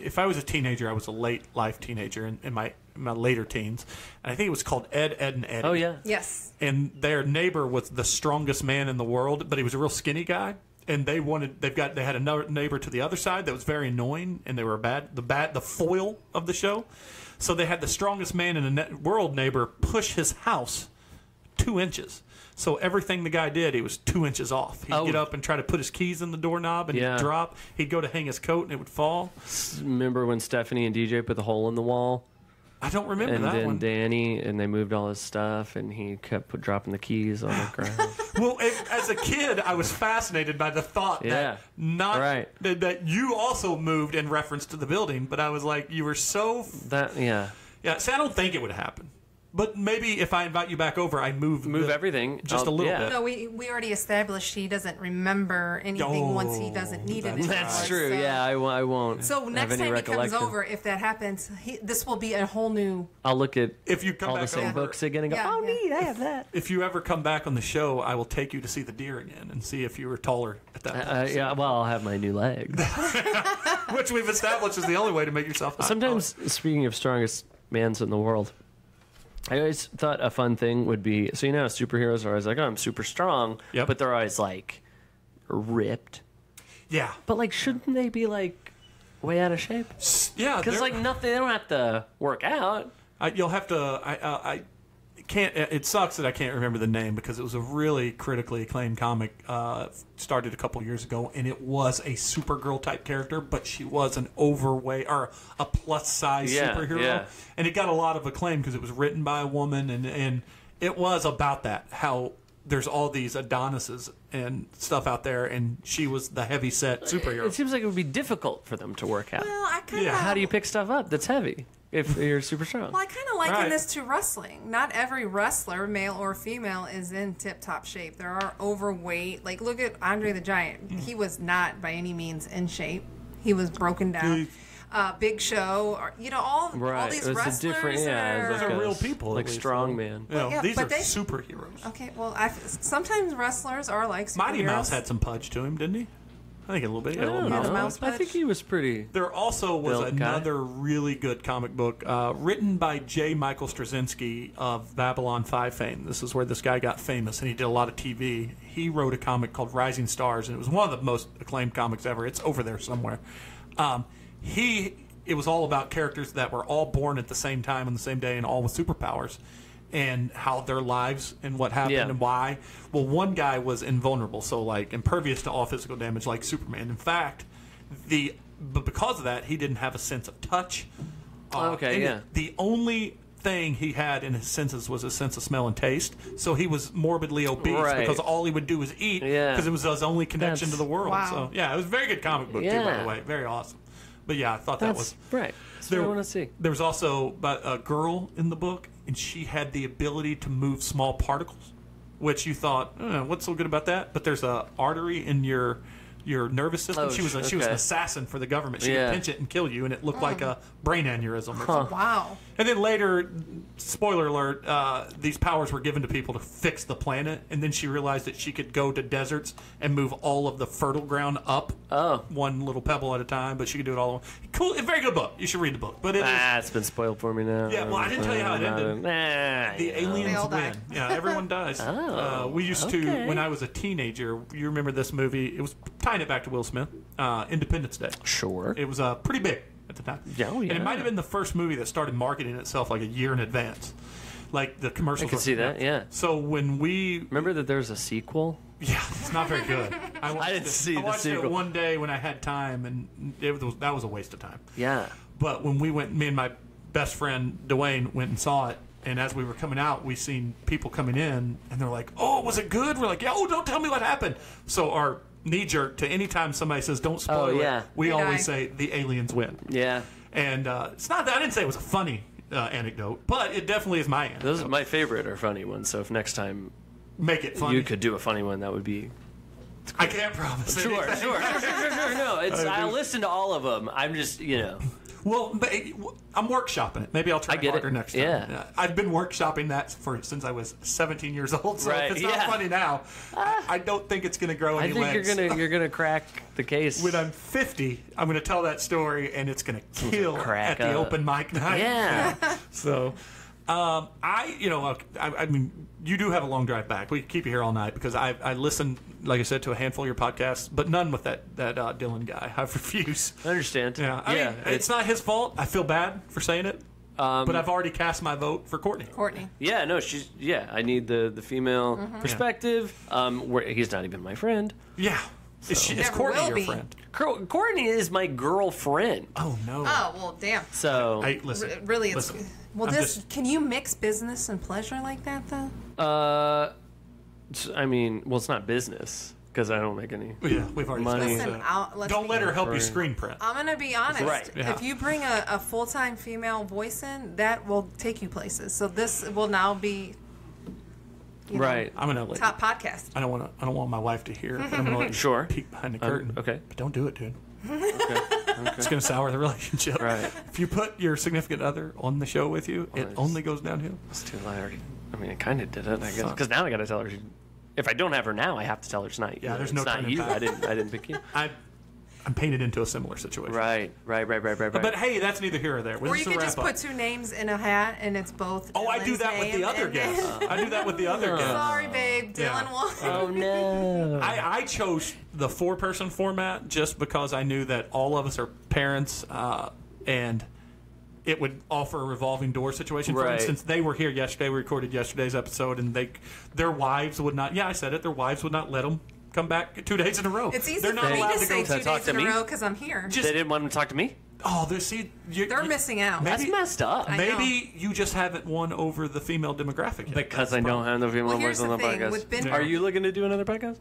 if I was a teenager, I was a late life teenager in my later teens, and I think it was called Ed, Ed, and Eddie. Oh, yeah. Yes. And their neighbor was the strongest man in the world, but he was a real skinny guy. And they had another neighbor to the other side that was very annoying, and they were the foil of the show. So they had the strongest man in the world neighbor push his house 2 inches. So everything the guy did, he was 2 inches off. He'd get up and try to put his keys in the doorknob, and Yeah. he'd drop. He'd go to hang his coat, and it would fall. Remember when Stephanie and DJ put the hole in the wall? I don't remember And that then one. Danny, and they moved all his stuff, and he kept dropping the keys on the ground. Well, as a kid, I was fascinated by the thought Yeah. that that you also moved in reference to the building, but I was like, you were so Yeah. See, I don't think it would happen. But maybe if I invite you back over, I move Everything just a little yeah. bit. No, we already established he doesn't remember anything once he doesn't need it anymore. That's true. So- Yeah, I won't. So have next any time he comes recollection. over, if that happens, this will be a whole new. I'll look at If you come all back the same over, books again and go, Yeah, oh, yeah. neat, I have that. if you ever come back on the show, I will take you to see the deer again and see if you were taller at that point. Yeah, well, I'll have my new legs. Which we've established is the only way to make yourself not Sometimes, speaking of strongest mans in the world, I always thought a fun thing would be, so you know how superheroes are always like, oh, I'm super strong, Yep. but they're always like ripped. Yeah. But like, shouldn't they be like way out of shape? Yeah. Because like nothing, they don't have to work out. You'll have to. I can't. It sucks that I can't remember the name because it was a really critically acclaimed comic. Started a couple years ago, and it was a Supergirl type character, but she was an overweight or a plus size superhero, yeah. and it got a lot of acclaim because it was written by a woman, and it was about that how. There's all these Adonises and stuff out there, and she was the heavy set superhero. It seems like it would be difficult for them to work out. Well, I kind of. Yeah. How do you pick stuff up that's heavy if you're super strong? Well, I kind of liken Right. this to wrestling. Not every wrestler, male or female, is in tip-top shape. There are overweight. Like, look at Andre the Giant. He was not by any means in shape. He was broken down. Big Show, or, all Right. these It's a wrestlers different- yeah, are... it's Those are a- real people, like at least, strongman. You know, yeah, these but are they- superheroes. Okay, well, sometimes wrestlers are like superheroes. Mighty Mouse had some pudge to him, didn't he? I think a little bit. I don't Mouse know. Mouse I think he was pretty. There also was Built guy. another really good comic book written by J. Michael Straczynski of Babylon 5 fame. This is where this guy got famous, and he did a lot of TV. He wrote a comic called Rising Stars, and it was one of the most acclaimed comics ever. It's over there somewhere. It was all about characters that were all born at the same time on the same day and all with superpowers, and how their lives and what happened Yeah. and why. Well, one guy was invulnerable, so like impervious to all physical damage, like Superman. In fact, but because of that, he didn't have a sense of touch. Okay, and yeah. The only thing he had in his senses was his sense of smell and taste. So he was morbidly obese Right. because all he would do was eat Yeah. because it was his only connection That's- to the world. Wow. So yeah, it was a very good comic book too, by Yeah. the way. Very awesome. But yeah, I thought that was That's right. That's what I want to see. there was also a girl in the book, and she had the ability to move small particles, which you thought, what's so good about that? But there's a artery in your nervous system. Oh, she was an okay. assassin for the government. She Yeah. could pinch it and kill you, and it looked like a brain aneurysm. Or something. Wow. And then later, spoiler alert, these powers were given to people to fix the planet, and then she realized that she could go to deserts and move all of the fertile ground up one little pebble at a time, but she could do it all. Cool, very good book. You should read the book. But it is, It's been spoiled for me now. Yeah, well, I didn't tell you how it ended. The They aliens all win. died. Yeah, everyone dies. We used to, okay. when I was a teenager, you remember this movie, it was tying it back to Will Smith, Independence Day. Sure. It was pretty big at the time. Oh, yeah. And it might have been the first movie that started marketing itself like a year in advance. Like the commercials. I can see that, yeah. So when we Remember that there's a sequel? yeah, it's not very good. I didn't see I the watched sequel. it one day when I had time, and that was a waste of time. Yeah. But when we went, me and my best friend Dwayne went and saw it, and as we were coming out, we seen people coming in, and they're like, "Oh, was it good?" We're like, "Yeah." "Oh, don't tell me what happened." So our knee jerk to any time somebody says, "Don't spoil yeah. it," we We always die. say the aliens win. Yeah. And it's not that I didn't say it was a funny anecdote, but it definitely is my anecdote. Those are my favorite or funny ones, so if next time Make it funny. you could do a funny one, that would be... I can't promise. Sure. anything. No, I'll listen to all of them. I'm just, Well, but I'm workshopping it. Maybe I'll try I get harder it. next time. Yeah. I've been workshopping that since I was 17 years old. So Right, if it's not yeah. funny now, I don't think it's going to grow I any think legs. you're gonna crack the case. When I'm 50, I'm going to tell that story, and it's going to kill crack at the up. open mic night. Yeah. So, I mean, you do have a long drive back. We can keep you here all night because I listen, like I said, to a handful of your podcasts, but none with that Dylan guy. I refuse. I understand. Yeah, I mean, it's not his fault. I feel bad for saying it, but I've already cast my vote for Courtney. Courtney. Yeah, no, I need the female perspective. Where he's not even my friend. Yeah. Is Never Courtney will your be. friend? Courtney is my girlfriend. Oh, no. Oh, well, damn. So, Hey, listen. Really, it's... listen. Well, I'm this... just- Can you mix business and pleasure like that, though? I mean, well, it's not business because I don't make any. Yeah, we've already Money. discussed Listen, that. let's Don't be- let her help you Right. screen print. I'm going to be honest. Right, yeah. If you bring a full-time female voice in, that will take you places. So this will now be... you know, Right. I'm gonna let top podcast. I don't want my wife to hear it, but I'm gonna let you Sure. peek behind the curtain. Okay. But don't do it, dude. Okay. It's gonna sour the relationship. Right. If you put your significant other on the show with you, it it's- only goes downhill. It's too late. I mean, I kind of did it, I guess. Because now I got to tell her. If I don't have her now, I have to tell her tonight. Yeah, there's no it's not turning you. back. I didn't pick you. I'm painted into a similar situation. Right. But hey, that's neither here or there. Or you could just put two names in a hat and it's both. Oh, I do Dylan's that with the name other and then- guests. I do that with the other guests. Sorry, babe. Yeah. Dylan won. Oh no. I chose the 4-person format just because I knew that all of us are parents, and it would offer a revolving door situation. For Right. instance, they were here yesterday. We recorded yesterday's episode, and their wives would not. Yeah, I said it. Their wives would not let them come back 2 days in a row. It's easy They're for not me allowed to say go. 2 talk days to in a me? row because I'm here. Just- They didn't want him to talk to me? Oh, They're missing out. Maybe- That's messed up. I know. Maybe you just haven't won over the female demographic yet. Because That's I the don't problem. have the female Well, voice here's on the the thing, podcast. with Ben- Are you looking to do another podcast?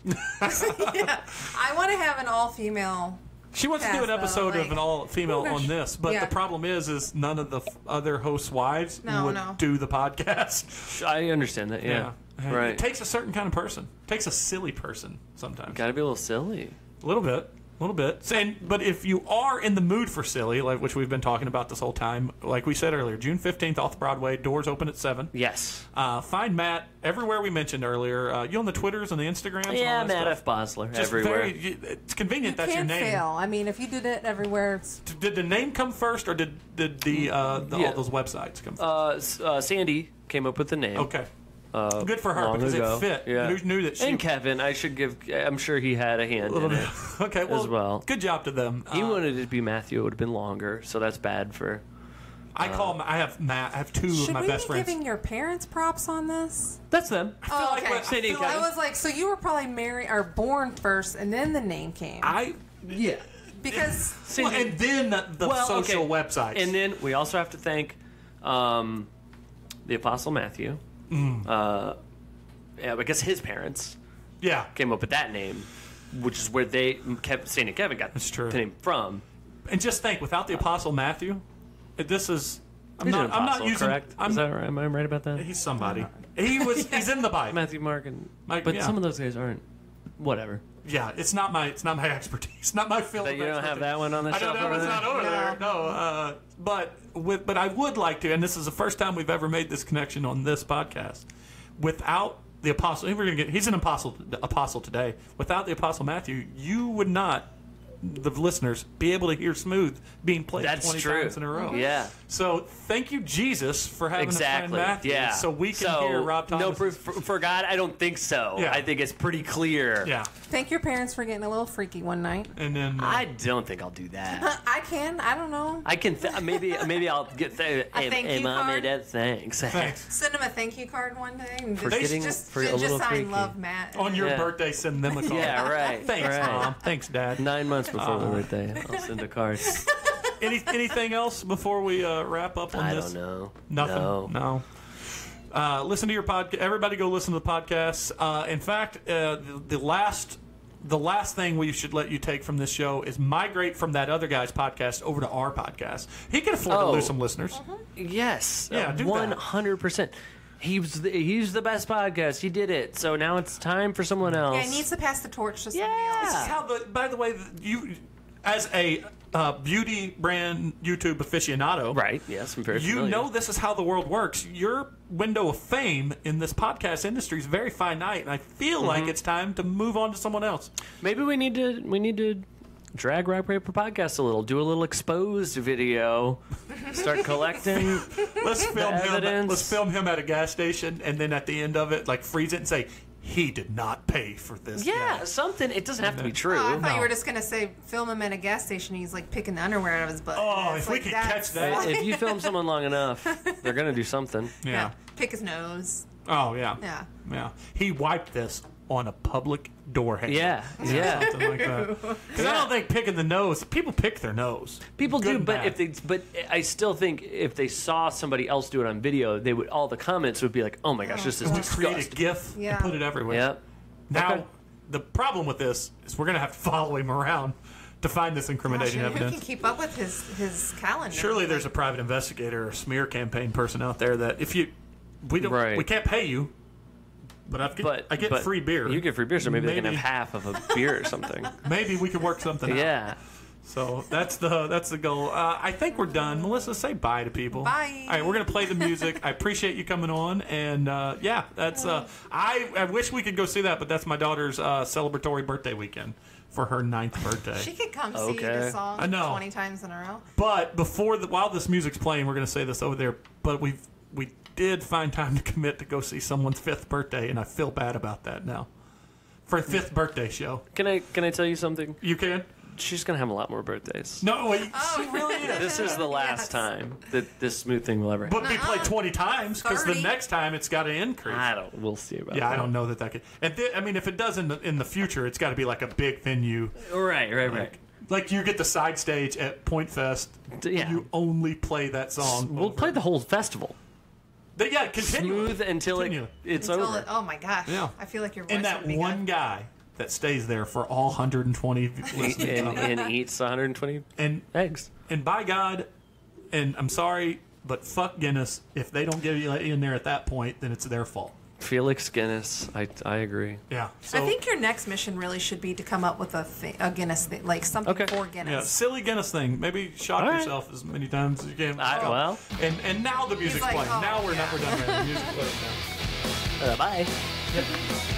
Yeah. I want to have an all-female. She wants to do an Cast, though, episode like- of an all-female Oh, on gosh. this, but Yeah. the problem is none of the other hosts' wives would No. do the podcast. I understand that. Yeah. It Right. takes a certain kind of person. It takes a silly person sometimes. Got to be a little silly. A little bit. But if you are in the mood for silly, like which we've been talking about this whole time, like we said earlier, June 15th off Broadway, doors open at 7. Yes. Find Matt everywhere we mentioned earlier. You on the Twitters and the Instagrams? and Yeah, all that Matt stuff? F. Basler Just everywhere. it's convenient You that's your can't name. fail. I mean, if you did it everywhere, it's... Did the name come first, or did all those websites come first? Sandy came up with the name. Okay. Good for her long because ago. it fit. Yeah. Who knew that she And Kevin, I'm sure he had a hand in it. Okay, well, as well. good job to them. He wanted it to be Matthew. It would have been longer, so that's bad for. I have Matt. I have 2 of Should my we best be friends. giving your parents props on this? That's them. Oh, like okay. what- I feel I was like, so you were probably married or born first, and then the name came. Yeah. Because Well, and then the social websites. And then we also have to thank the Apostle Matthew. Yeah, because his parents yeah, came up with that name, which is where Saint and Kevin got That's true. the name from. and just think, without the Apostle Matthew, this is. I'm He's not. an I'm not apostle, using. correct? Is I'm, that right? Am I right about that? he's somebody. He's in the Bible. Matthew, Mark, and Mike, but yeah. some of those guys aren't. Whatever. Yeah, it's not my expertise. Not my field. That of you don't have expertise. that one on the I shelf don't know. over It's there? not over there. No. But I would like to, and this is the first time we've ever made this connection on this podcast. Without the apostle, he's an apostle today. Without the Apostle Matthew, you would not, the listeners, be able to hear Smooth being played That's 20 true. times in a row. Yeah. So thank you, Jesus, for having a friend Exactly. Matthew, Yeah. so we can hear Rob Thomas. No proof for God. I don't think so. Yeah. I think it's pretty clear. Yeah. Thank your parents for getting a little freaky one night. And then I don't think I'll do that. I can. I don't know. I can maybe I'll get hey, thank you mom card? and dad, thanks. thanks. Send them a thank you card one day. And For just, getting- just, for a just little sign freaky. love, Matt. On your Yeah. birthday, send them a card. Yeah, right. Thanks, right. Mom. Thanks, Dad. 9 months before my birthday, I'll send a card. Anything else before we wrap up on I this? don't know. Nothing. No. Listen to your podcast. Everybody, go listen to the podcast. In fact, the last thing we should let you take from this show is migrate from that other guy's podcast over to our podcast. He can afford to lose some listeners. Yes. Yeah, do that. 100%. He's the best podcast. He did it. So now it's time for someone else. Yeah, he needs to pass the torch to somebody Yeah. else. This is how by the way, you as a beauty brand YouTube aficionado, Right. Yes, I'm very familiar. you know this is how the world works. Your window of fame in this podcast industry is very finite, and I feel like it's time to move on to someone else. Maybe we need to drag Rock Paper Podcast a little. Do a little exposed video. Start collecting. Let's film him. evidence. Let's film him at a gas station, and then at the end of it, like freeze it and say, "He did not pay for this." Yeah, guy." something. It doesn't have to be true. Oh, I thought No. you were just going to say film him at a gas station. He's like picking the underwear out of his butt. Oh, It's if we like, could that's catch that. funny. If you film someone long enough, they're gonna do something. Yeah. Pick his nose. Oh yeah. Yeah. Yeah. He wiped this on a public door handle. Yeah, yeah. Something like that. Because I don't think picking the nose. People pick their nose. People Good do, and but bad. but I still think if they saw somebody else do it on video, they would all the comments would be like, "Oh my gosh, this is Just create a disgusting." GIF Yeah. and put it everywhere. Yep. Now, Okay. the problem with this is we're going to have to follow him around to find this Gosh, incriminating and who can evidence. keep up with his calendar? Surely there's a private investigator or smear campaign person out there that if you we Right. can't pay you, but I get free beer. You get free beer, so maybe they can have Maybe- half of a beer or something. Maybe we could work something out. Yeah. So that's the goal. I think we're done. Melissa, say bye to people. Bye. All right, we're gonna play the music. I appreciate you coming on, and yeah, that's. I wish we could go see that, but that's my daughter's celebratory birthday weekend for her 9th birthday. She could come see Okay. the song I know. 20 times in a row. But while this music's playing, we're gonna say this over there. But we did find time to commit to go see someone's 5th birthday, and I feel bad about that now. For a 5th birthday show, Can I tell you something? you can. She's gonna have a lot more birthdays. No, wait, she really is. This is the last Yes. time that this smooth thing will ever happen. But be played 20 times because the 30. next time it's got to increase. We'll see about Yeah, that. I don't know that could. And I mean, if it does in the future, it's got to be like a big venue. Right. Like you get the side stage at Point Fest. Yeah. You only play that song. We'll over. play the whole festival. Yeah, continue. Smooth until Continue. it's Until over. oh my gosh. Yeah. I feel like your voice And that would be one good. guy that stays there for all 120 listeners. and eats 120 and eggs. and by God, and I'm sorry, but fuck Guinness. If they don't get you in there at that point, then it's their fault. Felix Guinness. I agree. Yeah. So, I think your next mission really should be to come up with a Guinness thing, like something Okay. for yeah, Guinness. silly Guinness thing. Maybe shock All right. yourself as many times as you can. Well, And now the music's like, playing. oh, Now we're yeah. done. The music's playing now. bye.